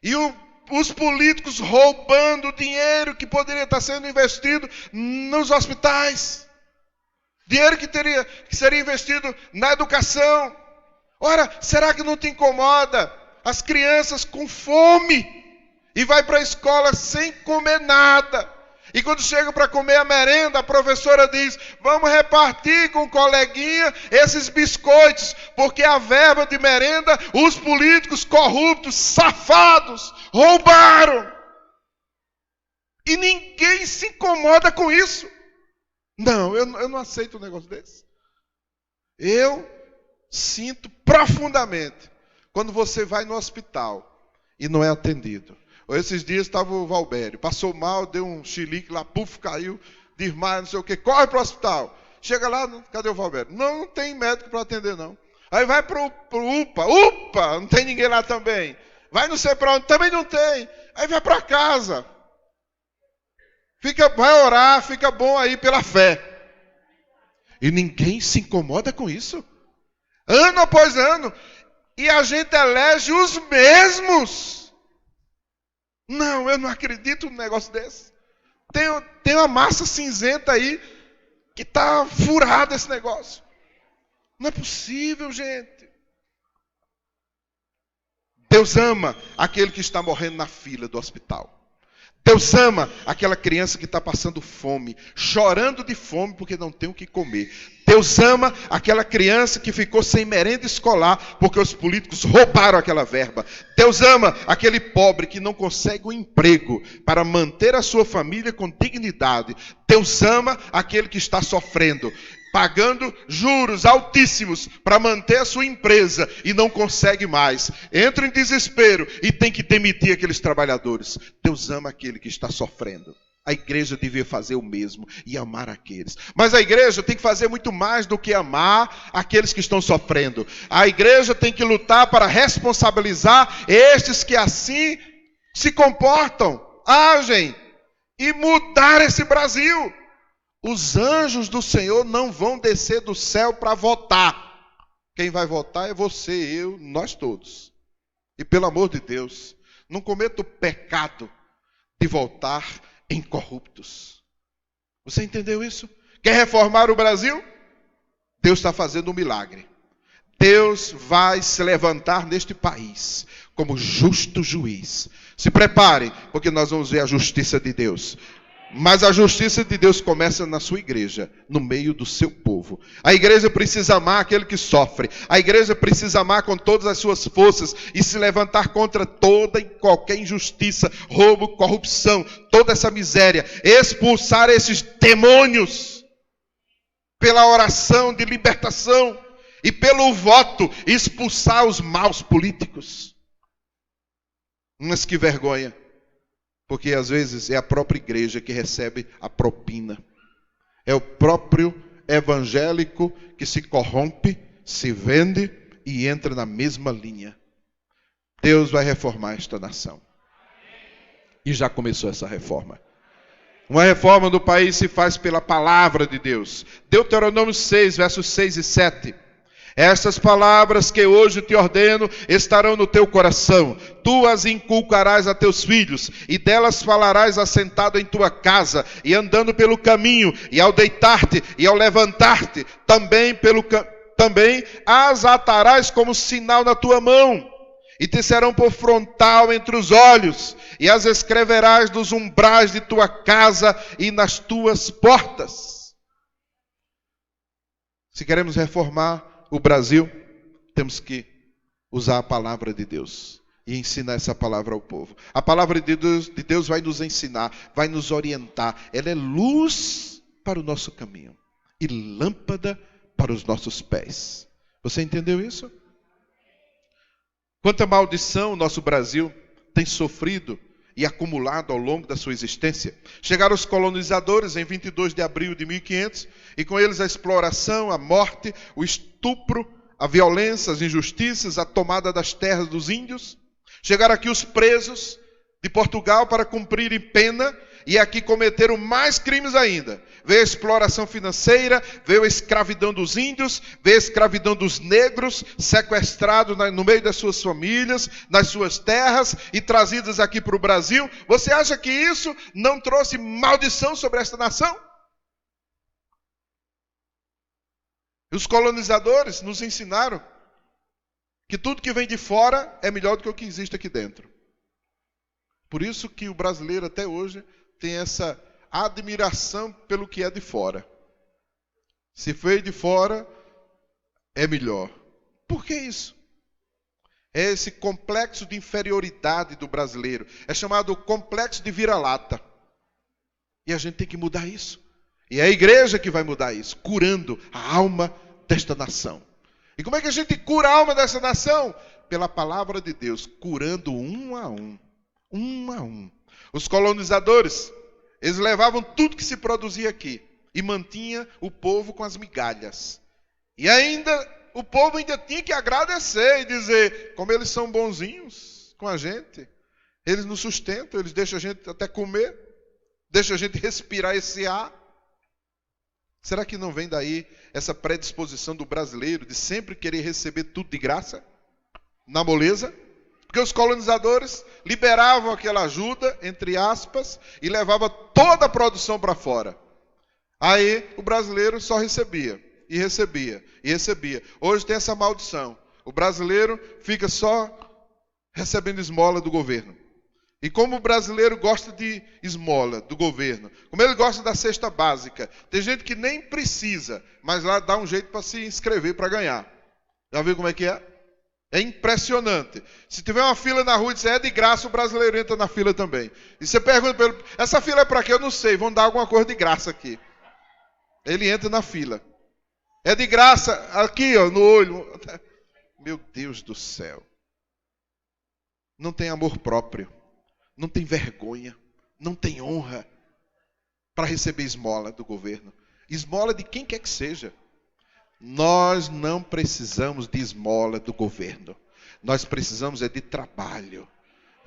E os políticos roubando o dinheiro que poderia estar sendo investido nos hospitais. Dinheiro que seria investido na educação. Ora, será que não te incomoda as crianças com fome e vai para a escola sem comer nada? E quando chega para comer a merenda, a professora diz, vamos repartir com o coleguinha esses biscoitos, porque a verba de merenda, os políticos corruptos, safados, roubaram. E ninguém se incomoda com isso. Não, eu não aceito um negócio desse. Eu sinto profundamente quando você vai no hospital e não é atendido. Esses dias estava o Valbério, passou mal, deu um chilique lá, puf, caiu, desmaia, não sei o que, corre para o hospital. Chega lá, cadê o Valbério? Não tem médico para atender não. Aí vai para o UPA, não tem ninguém lá também. Vai não sei para onde, também não tem. Aí vai para casa. Vai orar, fica bom aí pela fé. E ninguém se incomoda com isso. Ano após ano. E a gente elege os mesmos. Não, eu não acredito num negócio desse. Tem uma massa cinzenta aí que está furada esse negócio. Não é possível, gente. Deus ama aquele que está morrendo na fila do hospital. Deus ama aquela criança que está passando fome, chorando de fome porque não tem o que comer. Deus ama aquela criança que ficou sem merenda escolar porque os políticos roubaram aquela verba. Deus ama aquele pobre que não consegue um emprego para manter a sua família com dignidade. Deus ama aquele que está sofrendo, pagando juros altíssimos para manter a sua empresa e não consegue mais. Entra em desespero e tem que demitir aqueles trabalhadores. Deus ama aquele que está sofrendo. A igreja devia fazer o mesmo e amar aqueles. Mas a igreja tem que fazer muito mais do que amar aqueles que estão sofrendo. A igreja tem que lutar para responsabilizar estes que assim se comportam, agem e mudar esse Brasil. Os anjos do Senhor não vão descer do céu para votar. Quem vai votar é você, eu, nós todos. E pelo amor de Deus, não cometa o pecado de votar em corruptos. Você entendeu isso? Quer reformar o Brasil? Deus está fazendo um milagre. Deus vai se levantar neste país como justo juiz. Se preparem, porque nós vamos ver a justiça de Deus. Mas a justiça de Deus começa na sua igreja, no meio do seu povo. A igreja precisa amar aquele que sofre. A igreja precisa amar com todas as suas forças e se levantar contra toda e qualquer injustiça, roubo, corrupção, toda essa miséria. Expulsar esses demônios pela oração de libertação e pelo voto, expulsar os maus políticos. Mas que vergonha. Porque às vezes é a própria igreja que recebe a propina. É o próprio evangélico que se corrompe, se vende e entra na mesma linha. Deus vai reformar esta nação. E já começou essa reforma. Uma reforma do país se faz pela palavra de Deus. Deuteronômio 6, versos 6 e 7. Estas palavras que hoje te ordeno estarão no teu coração. Tu as inculcarás a teus filhos, e delas falarás assentado em tua casa, e andando pelo caminho, e ao deitar-te, e ao levantar-te, também as atarás como sinal na tua mão, e te serão por frontal entre os olhos, e as escreverás nos umbrais de tua casa e nas tuas portas. Se queremos reformar o Brasil, temos que usar a palavra de Deus e ensinar essa palavra ao povo. A palavra de Deus vai nos ensinar, vai nos orientar. Ela é luz para o nosso caminho e lâmpada para os nossos pés. Você entendeu isso? Quanta maldição o nosso Brasil tem sofrido e acumulado ao longo da sua existência. Chegaram os colonizadores em 22 de abril de 1500, e com eles a exploração, a morte, o estupro, a violência, as injustiças, a tomada das terras dos índios. Chegaram aqui os presos de Portugal para cumprirem pena, e aqui cometeram mais crimes ainda. Veio a exploração financeira, veio a escravidão dos índios, veio a escravidão dos negros, sequestrados no meio das suas famílias, nas suas terras e trazidos aqui para o Brasil. Você acha que isso não trouxe maldição sobre esta nação? Os colonizadores nos ensinaram que tudo que vem de fora é melhor do que o que existe aqui dentro. Por isso que o brasileiro até hoje tem essa admiração pelo que é de fora. Se veio de fora, é melhor. Por que isso? É esse complexo de inferioridade do brasileiro. É chamado complexo de vira-lata. E a gente tem que mudar isso. E é a igreja que vai mudar isso, curando a alma desta nação. E como é que a gente cura a alma dessa nação? Pela palavra de Deus, curando um a um. Um a um. Os colonizadores, eles levavam tudo que se produzia aqui e mantinha o povo com as migalhas. E o povo ainda tinha que agradecer e dizer, como eles são bonzinhos com a gente. Eles nos sustentam, eles deixam a gente até comer, deixam a gente respirar esse ar. Será que não vem daí essa predisposição do brasileiro de sempre querer receber tudo de graça? Na moleza? Porque os colonizadores liberavam aquela ajuda, entre aspas, e levavam toda a produção para fora. Aí o brasileiro só recebia, e recebia, e recebia. Hoje tem essa maldição. O brasileiro fica só recebendo esmola do governo. E como o brasileiro gosta de esmola do governo, como ele gosta da cesta básica, tem gente que nem precisa, mas lá dá um jeito para se inscrever para ganhar. Já viu como é que é? É impressionante. Se tiver uma fila na rua e disser é de graça, o brasileiro entra na fila também. E você pergunta para ele, essa fila é para quê? Eu não sei, vão dar alguma coisa de graça aqui. Ele entra na fila. É de graça, aqui ó, no olho. Meu Deus do céu. Não tem amor próprio. Não tem vergonha, não tem honra para receber esmola do governo. Esmola de quem quer que seja. Nós não precisamos de esmola do governo. Nós precisamos de trabalho,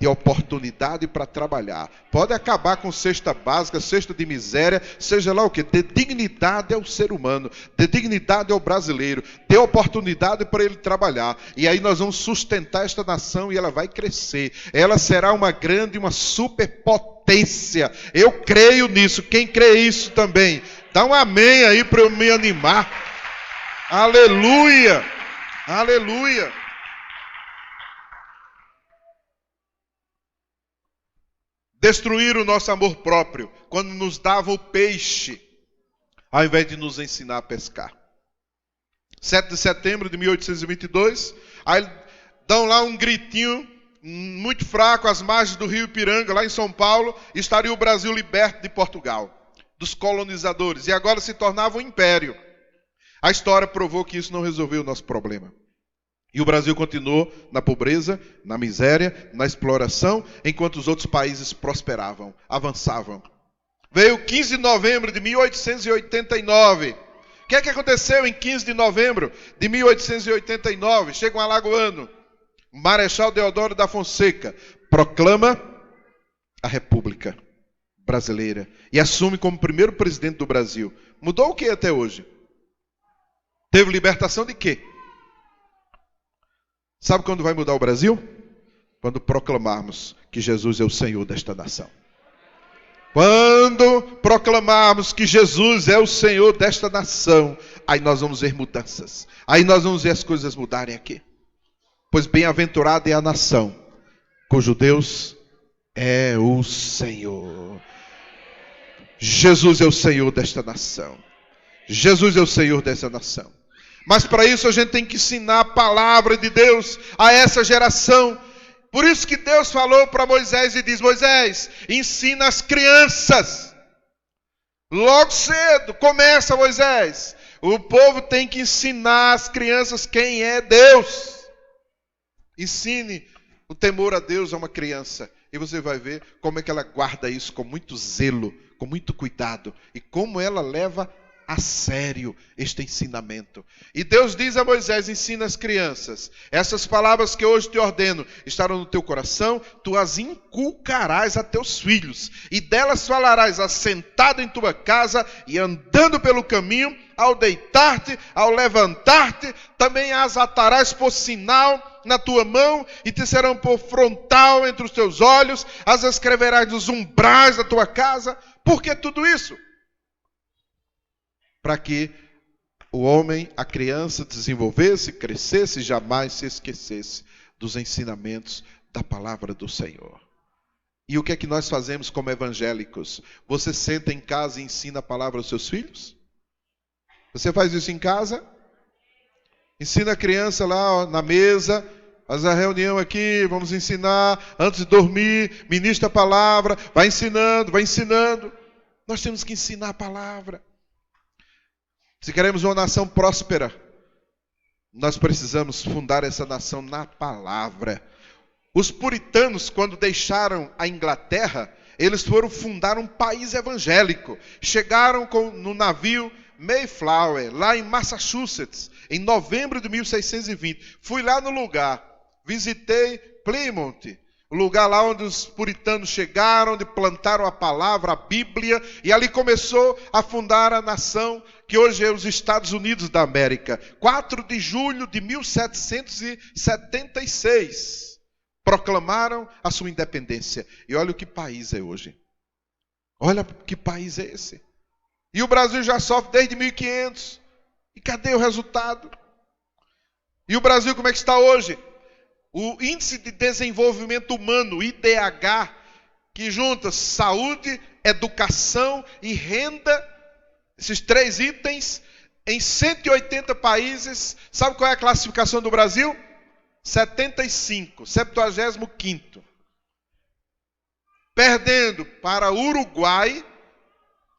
de oportunidade para trabalhar. Pode acabar com cesta básica, cesta de miséria, seja lá o que. De dignidade ao ser humano, de dignidade ao brasileiro, de oportunidade para ele trabalhar. E aí nós vamos sustentar esta nação e ela vai crescer. Ela será uma grande, uma superpotência. Eu creio nisso. Quem crê isso também? Dá um amém aí para eu me animar. Aleluia! Aleluia! Destruir o nosso amor próprio, quando nos dava o peixe, ao invés de nos ensinar a pescar. 7 de setembro de 1822, aí dão lá um gritinho muito fraco às margens do rio Ipiranga, lá em São Paulo, estaria o Brasil liberto de Portugal, dos colonizadores, e agora se tornava um império. A história provou que isso não resolveu o nosso problema. E o Brasil continuou na pobreza, na miséria, na exploração, enquanto os outros países prosperavam, avançavam. Veio 15 de novembro de 1889. O que é que aconteceu em 15 de novembro de 1889? Chega um alagoano, Marechal Deodoro da Fonseca, proclama a República Brasileira e assume como primeiro presidente do Brasil. Mudou o que até hoje? Teve libertação de quê? Sabe quando vai mudar o Brasil? Quando proclamarmos que Jesus é o Senhor desta nação. Quando proclamarmos que Jesus é o Senhor desta nação, aí nós vamos ver mudanças. Aí nós vamos ver as coisas mudarem aqui. Pois bem-aventurada é a nação cujo Deus é o Senhor. Jesus é o Senhor desta nação. Jesus é o Senhor dessa nação. Mas para isso a gente tem que ensinar a palavra de Deus a essa geração. Por isso que Deus falou para Moisés e diz, Moisés, ensina as crianças. Logo cedo, começa Moisés. O povo tem que ensinar as crianças quem é Deus. Ensine o temor a Deus a uma criança. E você vai ver como é que ela guarda isso com muito zelo, com muito cuidado. E como ela leva a sério este ensinamento. E Deus diz a Moisés, ensina as crianças. Essas palavras que hoje te ordeno estarão no teu coração, tu as inculcarás a teus filhos. E delas falarás assentado em tua casa e andando pelo caminho, ao deitar-te, ao levantar-te, também as atarás por sinal na tua mão e te serão por frontal entre os teus olhos, as escreverás nos umbrais da tua casa. Por que tudo isso? Para que o homem, a criança, desenvolvesse, crescesse e jamais se esquecesse dos ensinamentos da palavra do Senhor. E o que é que nós fazemos como evangélicos? Você senta em casa e ensina a palavra aos seus filhos? Você faz isso em casa? Ensina a criança lá na mesa, faz a reunião aqui, vamos ensinar, antes de dormir, ministra a palavra, vai ensinando, vai ensinando. Nós temos que ensinar a palavra. Se queremos uma nação próspera, nós precisamos fundar essa nação na palavra. Os puritanos, quando deixaram a Inglaterra, eles foram fundar um país evangélico. Chegaram no navio Mayflower, lá em Massachusetts, em novembro de 1620. Fui lá no lugar, visitei Plymouth, o lugar lá onde os puritanos chegaram, onde plantaram a palavra, a Bíblia, e ali começou a fundar a nação que hoje é os Estados Unidos da América. 4 de julho de 1776, proclamaram a sua independência. E olha o que país é hoje. Olha que país é esse. E o Brasil já sofre desde 1500. E cadê o resultado? E o Brasil como é que está hoje? O Índice de Desenvolvimento Humano, IDH, que junta saúde, educação e renda, esses 3 itens, em 180 países. Sabe qual é a classificação do Brasil? 75, 75º. Perdendo para o Uruguai,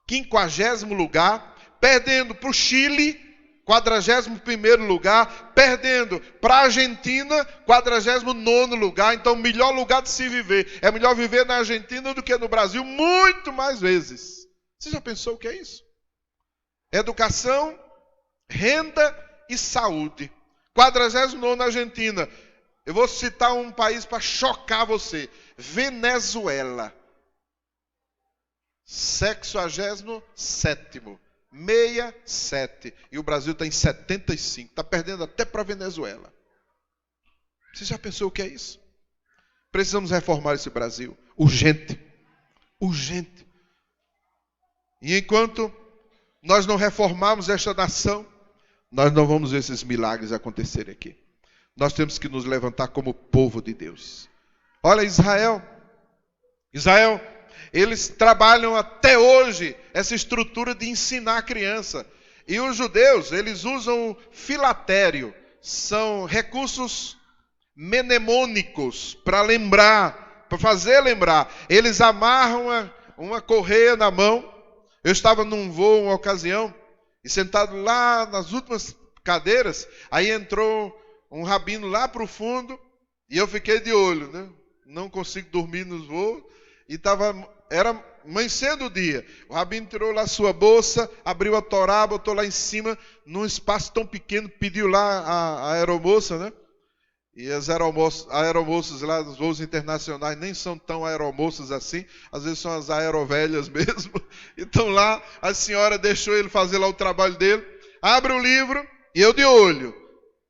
50º lugar. Perdendo para o Chile, 41º lugar. Perdendo para a Argentina, 49º lugar. Então, o melhor lugar de se viver. É melhor viver na Argentina do que no Brasil, muito mais vezes. Você já pensou o que é isso? Educação, renda e saúde. 49º na Argentina. Eu vou citar um país para chocar você. Venezuela. 67º. 67. E o Brasil está em 75. Está perdendo até para a Venezuela. Você já pensou o que é isso? Precisamos reformar esse Brasil. Urgente. Urgente. E enquanto nós não reformarmos esta nação, nós não vamos ver esses milagres acontecerem aqui. Nós temos que nos levantar como povo de Deus. Olha Israel. Israel, eles trabalham até hoje essa estrutura de ensinar a criança. E os judeus, eles usam filatério. São recursos mnemônicos para lembrar, para fazer lembrar. Eles amarram uma correia na mão. Eu estava num voo, uma ocasião, e sentado lá nas últimas cadeiras, aí entrou um rabino lá para o fundo, e eu fiquei de olho, né? Não consigo dormir nos voos, e era amanhecendo o dia. O rabino tirou lá sua bolsa, abriu a Torá, botou lá em cima, num espaço tão pequeno, pediu lá a aeromoça, né? E as aeromoças lá dos voos internacionais nem são tão aeromoças assim, às vezes são as aerovelhas mesmo. Então lá a senhora deixou ele fazer lá o trabalho dele, abre o livro e eu de olho.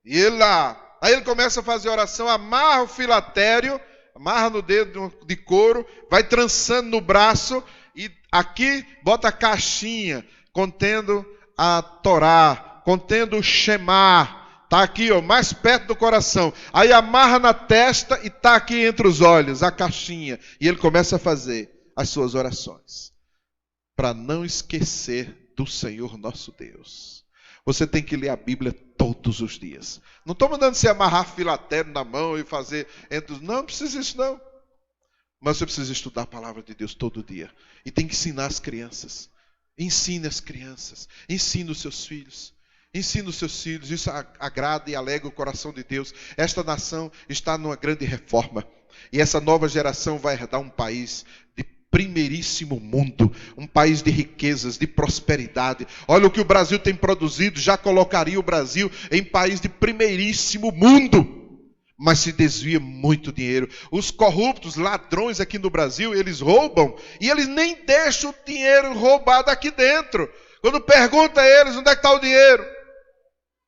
E ele lá, aí ele começa a fazer oração, amarra o filatério, amarra no dedo de couro, vai trançando no braço e aqui bota a caixinha contendo a Torá, contendo o Shema. Está aqui, ó, mais perto do coração. Aí amarra na testa e está aqui entre os olhos, a caixinha. E ele começa a fazer as suas orações. Para não esquecer do Senhor nosso Deus. Você tem que ler a Bíblia todos os dias. Não estou mandando você amarrar filatério na mão e fazer entre os... Não precisa isso não. Mas você precisa estudar a palavra de Deus todo dia. E tem que ensinar as crianças. Ensine as crianças. Ensine os seus filhos. Ensina os seus filhos, isso agrada e alegra o coração de Deus. Esta nação está numa grande reforma. E essa nova geração vai herdar um país de primeiríssimo mundo. Um país de riquezas, de prosperidade. Olha o que o Brasil tem produzido, já colocaria o Brasil em país de primeiríssimo mundo. Mas se desvia muito dinheiro. Os corruptos, ladrões aqui no Brasil, eles roubam. E eles nem deixam o dinheiro roubado aqui dentro. Quando pergunta a eles onde é que está o dinheiro,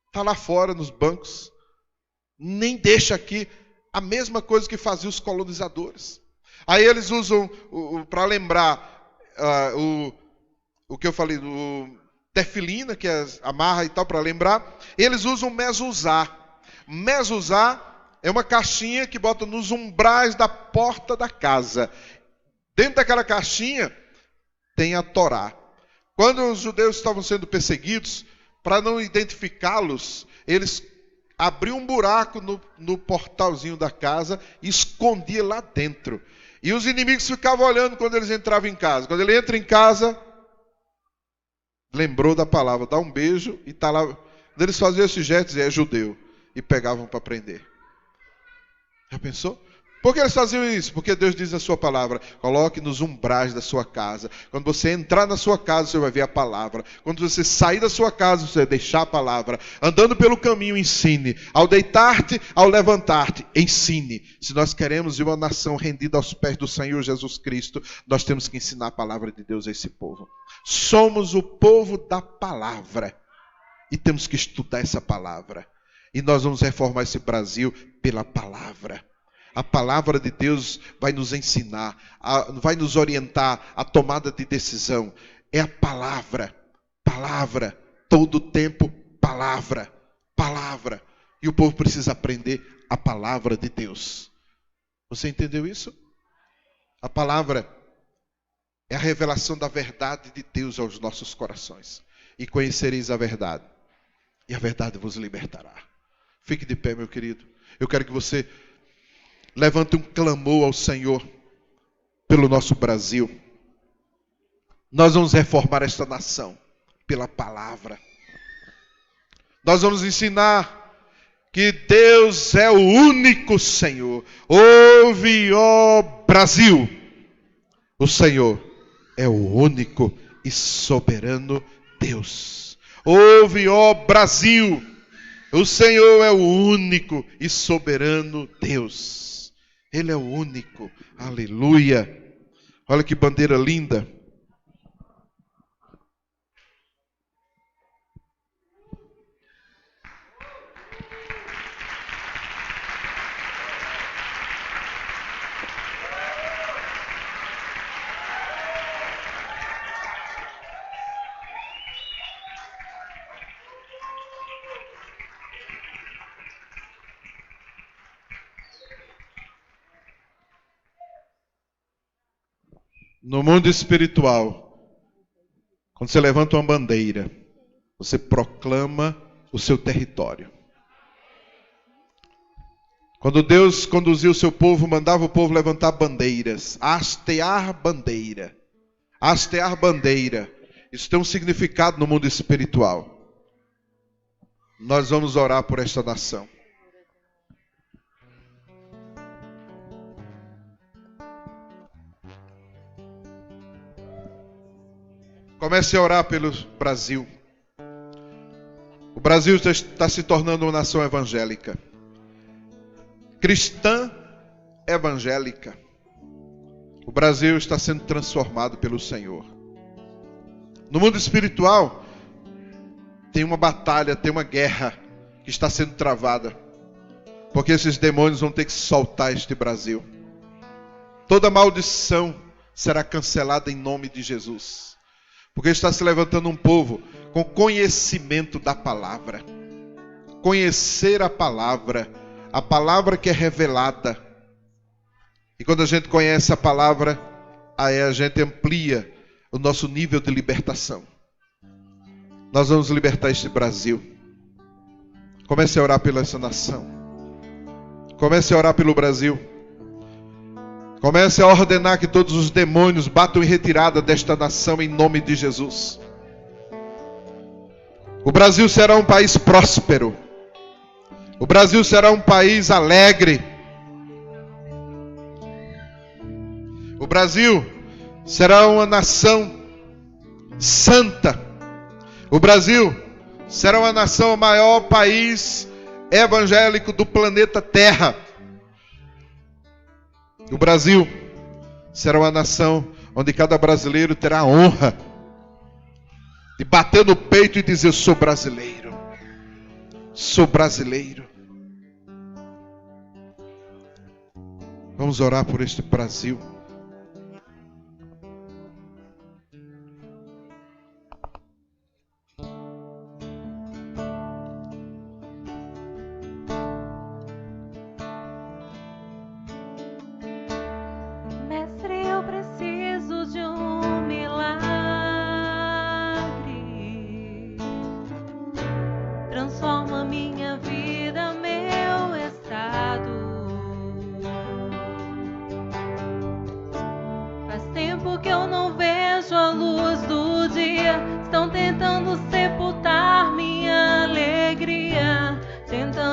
está lá fora nos bancos. Nem deixa aqui. A mesma coisa que faziam os colonizadores. Aí eles usam, para lembrar, o que eu falei, o tefilina, que é amarra e tal, para lembrar. Eles usam mezuzá. Mezuzá é uma caixinha que bota nos umbrais da porta da casa. Dentro daquela caixinha tem a Torá. Quando os judeus estavam sendo perseguidos, para não identificá-los, eles abriam um buraco no portalzinho da casa e escondiam lá dentro. E os inimigos ficavam olhando quando eles entravam em casa. Quando ele entra em casa, lembrou da palavra, dá um beijo e está lá. Quando eles faziam esse gesto, é judeu. E pegavam para prender. Já pensou? Por que eles faziam isso? Porque Deus diz na sua palavra, coloque nos umbrais da sua casa. Quando você entrar na sua casa, você vai ver a palavra. Quando você sair da sua casa, você vai deixar a palavra. Andando pelo caminho, ensine. Ao deitar-te, ao levantar-te, ensine. Se nós queremos ver uma nação rendida aos pés do Senhor Jesus Cristo, nós temos que ensinar a palavra de Deus a esse povo. Somos o povo da palavra. E temos que estudar essa palavra. E nós vamos reformar esse Brasil pela palavra. A palavra de Deus vai nos ensinar, vai nos orientar a tomada de decisão. É a palavra, palavra, todo o tempo, palavra, palavra. E o povo precisa aprender a palavra de Deus. Você entendeu isso? A palavra é a revelação da verdade de Deus aos nossos corações. E conhecereis a verdade, e a verdade vos libertará. Fique de pé, meu querido. Eu quero que você levante um clamor ao Senhor pelo nosso Brasil. Nós vamos reformar esta nação pela palavra. Nós vamos ensinar que Deus é o único Senhor. Ouve, ó Brasil, o Senhor é o único e soberano Deus. Ouve, ó Brasil, o Senhor é o único e soberano Deus. Ele é o único. Aleluia. Olha que bandeira linda. No mundo espiritual, quando você levanta uma bandeira, você proclama o seu território. Quando Deus conduziu o seu povo, mandava o povo levantar bandeiras, hastear bandeira. Hastear bandeira. Isso tem um significado no mundo espiritual. Nós vamos orar por esta nação. Comece a orar pelo Brasil. O Brasil está se tornando uma nação evangélica. Cristã evangélica. O Brasil está sendo transformado pelo Senhor. No mundo espiritual, tem uma batalha, tem uma guerra que está sendo travada. Porque esses demônios vão ter que soltar este Brasil. Toda maldição será cancelada em nome de Jesus. Porque está se levantando um povo com conhecimento da palavra. Conhecer a palavra que é revelada. E quando a gente conhece a palavra, aí a gente amplia o nosso nível de libertação. Nós vamos libertar este Brasil. Comece a orar pela essa nação. Comece a orar pelo Brasil. Comece a ordenar que todos os demônios batam em retirada desta nação em nome de Jesus. O Brasil será um país próspero. O Brasil será um país alegre. O Brasil será uma nação santa. O Brasil será uma nação, o maior país evangélico do planeta Terra. O Brasil será uma nação onde cada brasileiro terá a honra de bater no peito e dizer: sou brasileiro. Sou brasileiro. Vamos orar por este Brasil.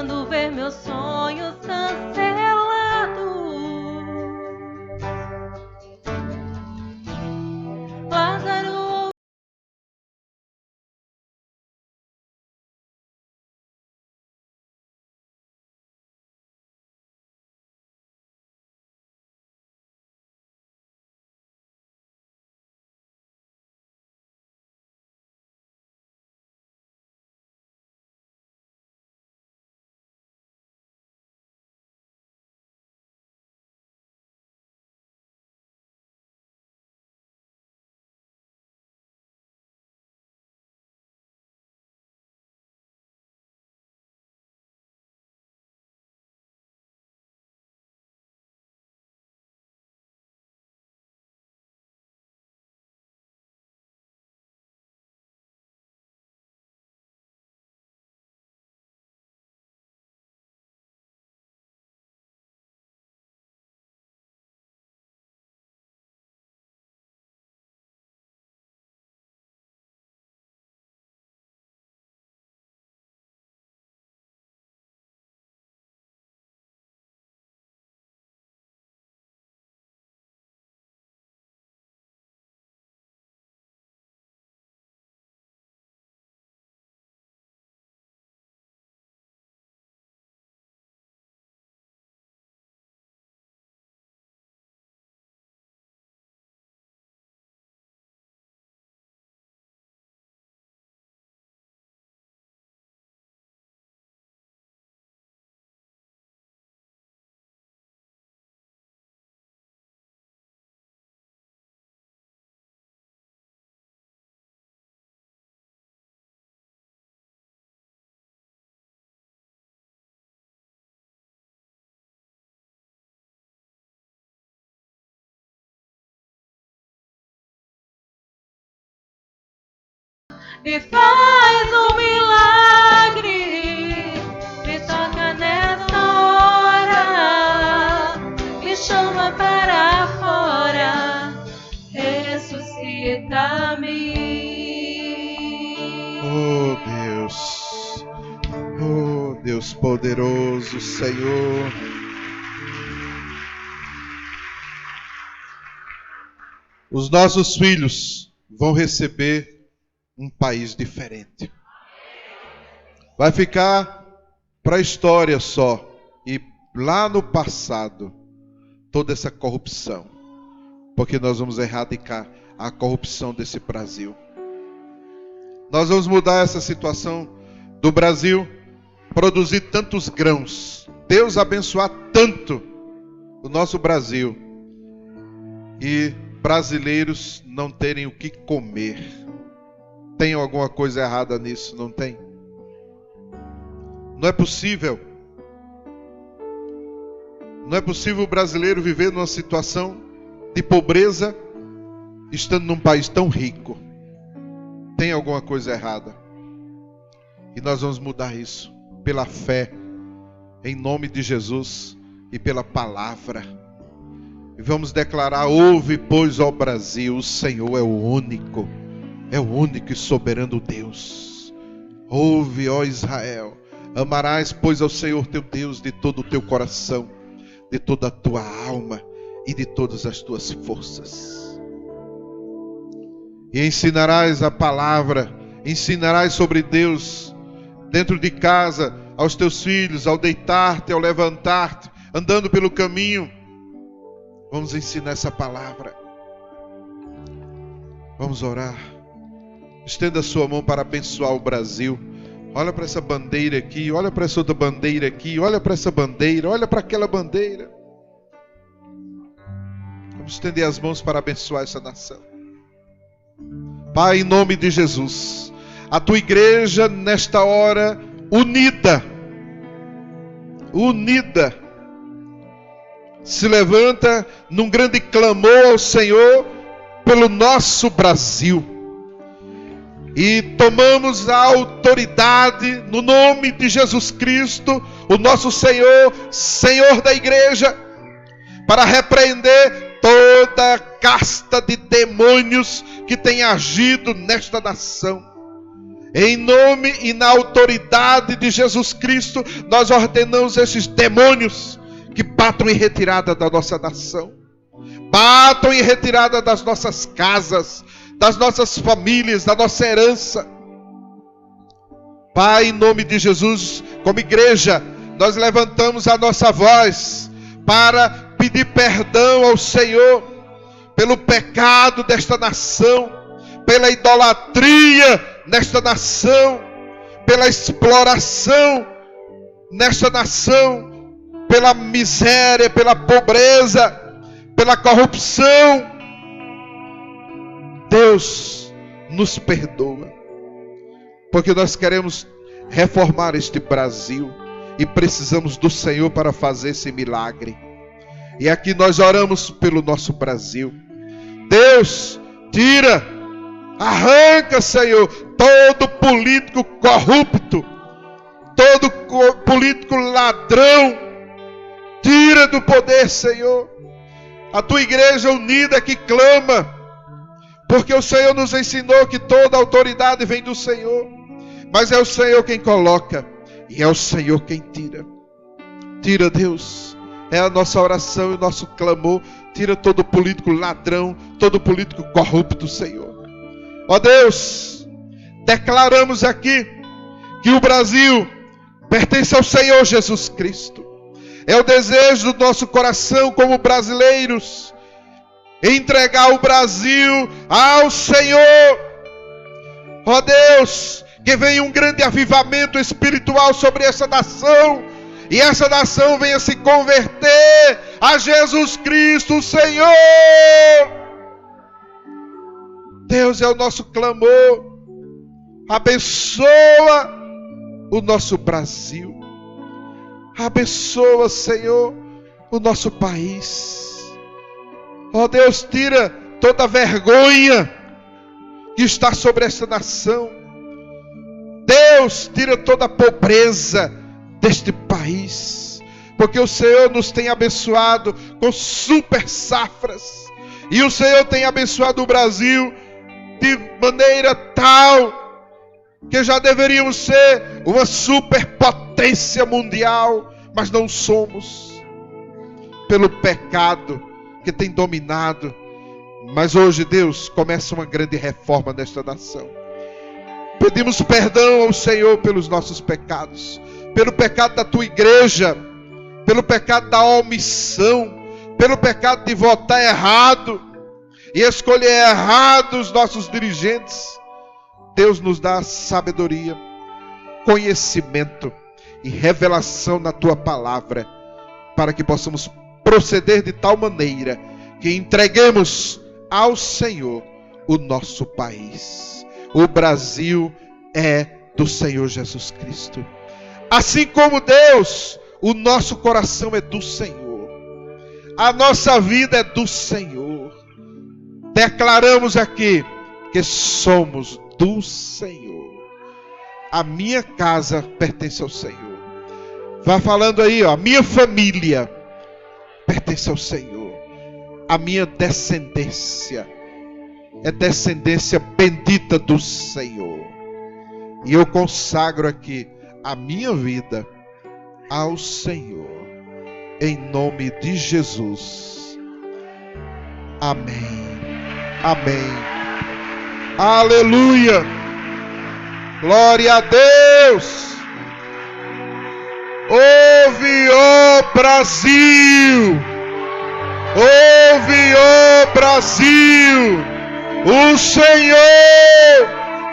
quando ver meus sonhos cancelados. Lázaro, e faz um milagre, me toca nessa hora, me chama para fora, ressuscita-me.
Oh Deus poderoso, Senhor. Os nossos filhos vão receber um país diferente. Vai ficar para a história só. E lá no passado, toda essa corrupção. Porque nós vamos erradicar a corrupção desse Brasil. Nós vamos mudar essa situação do Brasil, produzir tantos grãos. Deus abençoar tanto o nosso Brasil. E brasileiros não terem o que comer. Tem alguma coisa errada nisso? Não tem? Não é possível. Não é possível o brasileiro viver numa situação de pobreza, estando num país tão rico. Tem alguma coisa errada. E nós vamos mudar isso pela fé, em nome de Jesus e pela palavra. E vamos declarar: ouve, pois, ó Brasil, o Senhor é o único. É o único e soberano Deus. Ouve, ó Israel. Amarás, pois, ao Senhor teu Deus de todo o teu coração, de toda a tua alma e de todas as tuas forças. E ensinarás a palavra, ensinarás sobre Deus dentro de casa, aos teus filhos, ao deitar-te, ao levantar-te, andando pelo caminho. Vamos ensinar essa palavra. Vamos orar. Estenda a sua mão para abençoar o Brasil. Olha para essa bandeira aqui, olha para essa outra bandeira aqui, olha para essa bandeira, olha para aquela bandeira. Vamos estender as mãos para abençoar essa nação. Pai, em nome de Jesus, a tua igreja nesta hora unida, se levanta num grande clamor ao Senhor pelo nosso Brasil. E tomamos a autoridade no nome de Jesus Cristo, o nosso Senhor, Senhor da igreja, para repreender toda casta de demônios que tem agido nesta nação. Em nome e na autoridade de Jesus Cristo, nós ordenamos esses demônios que batam em retirada da nossa nação, batam em retirada das nossas casas, das nossas famílias, da nossa herança. Pai, em nome de Jesus, como igreja, nós levantamos a nossa voz para pedir perdão ao Senhor pelo pecado desta nação, pela idolatria nesta nação, pela exploração nesta nação, pela miséria, pela pobreza, pela corrupção. Deus nos perdoa, porque nós queremos reformar este Brasil e precisamos do Senhor para fazer esse milagre. E aqui nós oramos pelo nosso Brasil. Deus, tira, arranca, Senhor, todo político corrupto, todo político ladrão, tira do poder, Senhor. A tua igreja unida que clama, porque o Senhor nos ensinou que toda autoridade vem do Senhor, mas é o Senhor quem coloca e é o Senhor quem tira. Tira, Deus, é a nossa oração e o nosso clamor. Tira todo político ladrão, todo político corrupto, Senhor. Ó Deus, declaramos aqui que o Brasil pertence ao Senhor Jesus Cristo. É o desejo do nosso coração como brasileiros entregar o Brasil ao Senhor. Ó Deus, que venha um grande avivamento espiritual sobre essa nação, e essa nação venha se converter a Jesus Cristo, Senhor. Deus, é o nosso clamor. Abençoa o nosso Brasil. Abençoa, Senhor, o nosso país. Ó Deus, tira toda a vergonha que está sobre essa nação. Deus, tira toda a pobreza deste país, porque o Senhor nos tem abençoado com super safras, e o Senhor tem abençoado o Brasil de maneira tal que já deveríamos ser uma superpotência mundial, mas não somos, pelo pecado que tem dominado. Mas hoje, Deus, começa uma grande reforma nesta nação. Pedimos perdão ao Senhor pelos nossos pecados, pelo pecado da tua igreja, pelo pecado da omissão, pelo pecado de votar errado e escolher errado os nossos dirigentes. Deus, nos dá sabedoria, conhecimento e revelação na tua palavra, para que possamos proceder de tal maneira que entreguemos ao Senhor o nosso país. O Brasil é do Senhor Jesus Cristo. Assim como Deus, o nosso coração é do Senhor. A nossa vida é do Senhor. Declaramos aqui que somos do Senhor. A minha casa pertence ao Senhor. Vai falando aí, ó, a minha família pertence ao Senhor. A minha descendência é descendência bendita do Senhor. E eu consagro aqui a minha vida ao Senhor, em nome de Jesus. Amém. Amém. Aleluia. Glória a Deus. Ouve, ó Brasil. Ouve, ó Brasil. O Senhor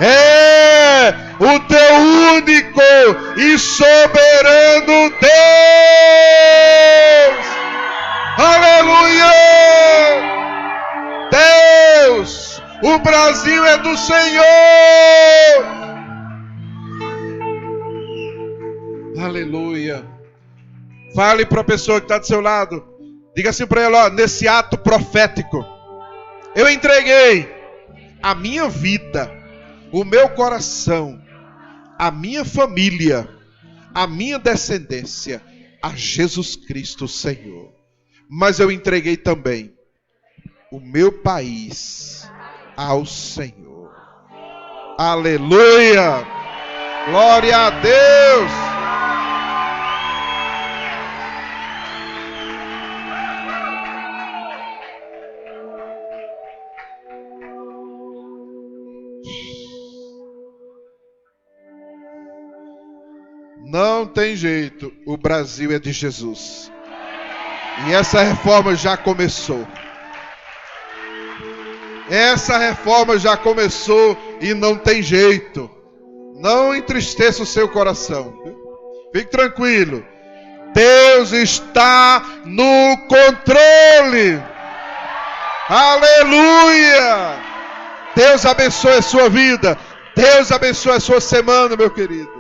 é o teu único e soberano Deus. Aleluia. Deus, o Brasil é do Senhor. Aleluia. Fale para a pessoa que está do seu lado. Diga assim para ela, ó, nesse ato profético, eu entreguei a minha vida, o meu coração, a minha família, a minha descendência a Jesus Cristo, Senhor. Mas eu entreguei também o meu país ao Senhor. Aleluia! Glória a Deus. Não tem jeito, o Brasil é de Jesus. E essa reforma já começou. Essa reforma já começou e não tem jeito. Não entristeça o seu coração. Fique tranquilo. Deus está no controle. Aleluia! Deus abençoe a sua vida. Deus abençoe a sua semana, meu querido.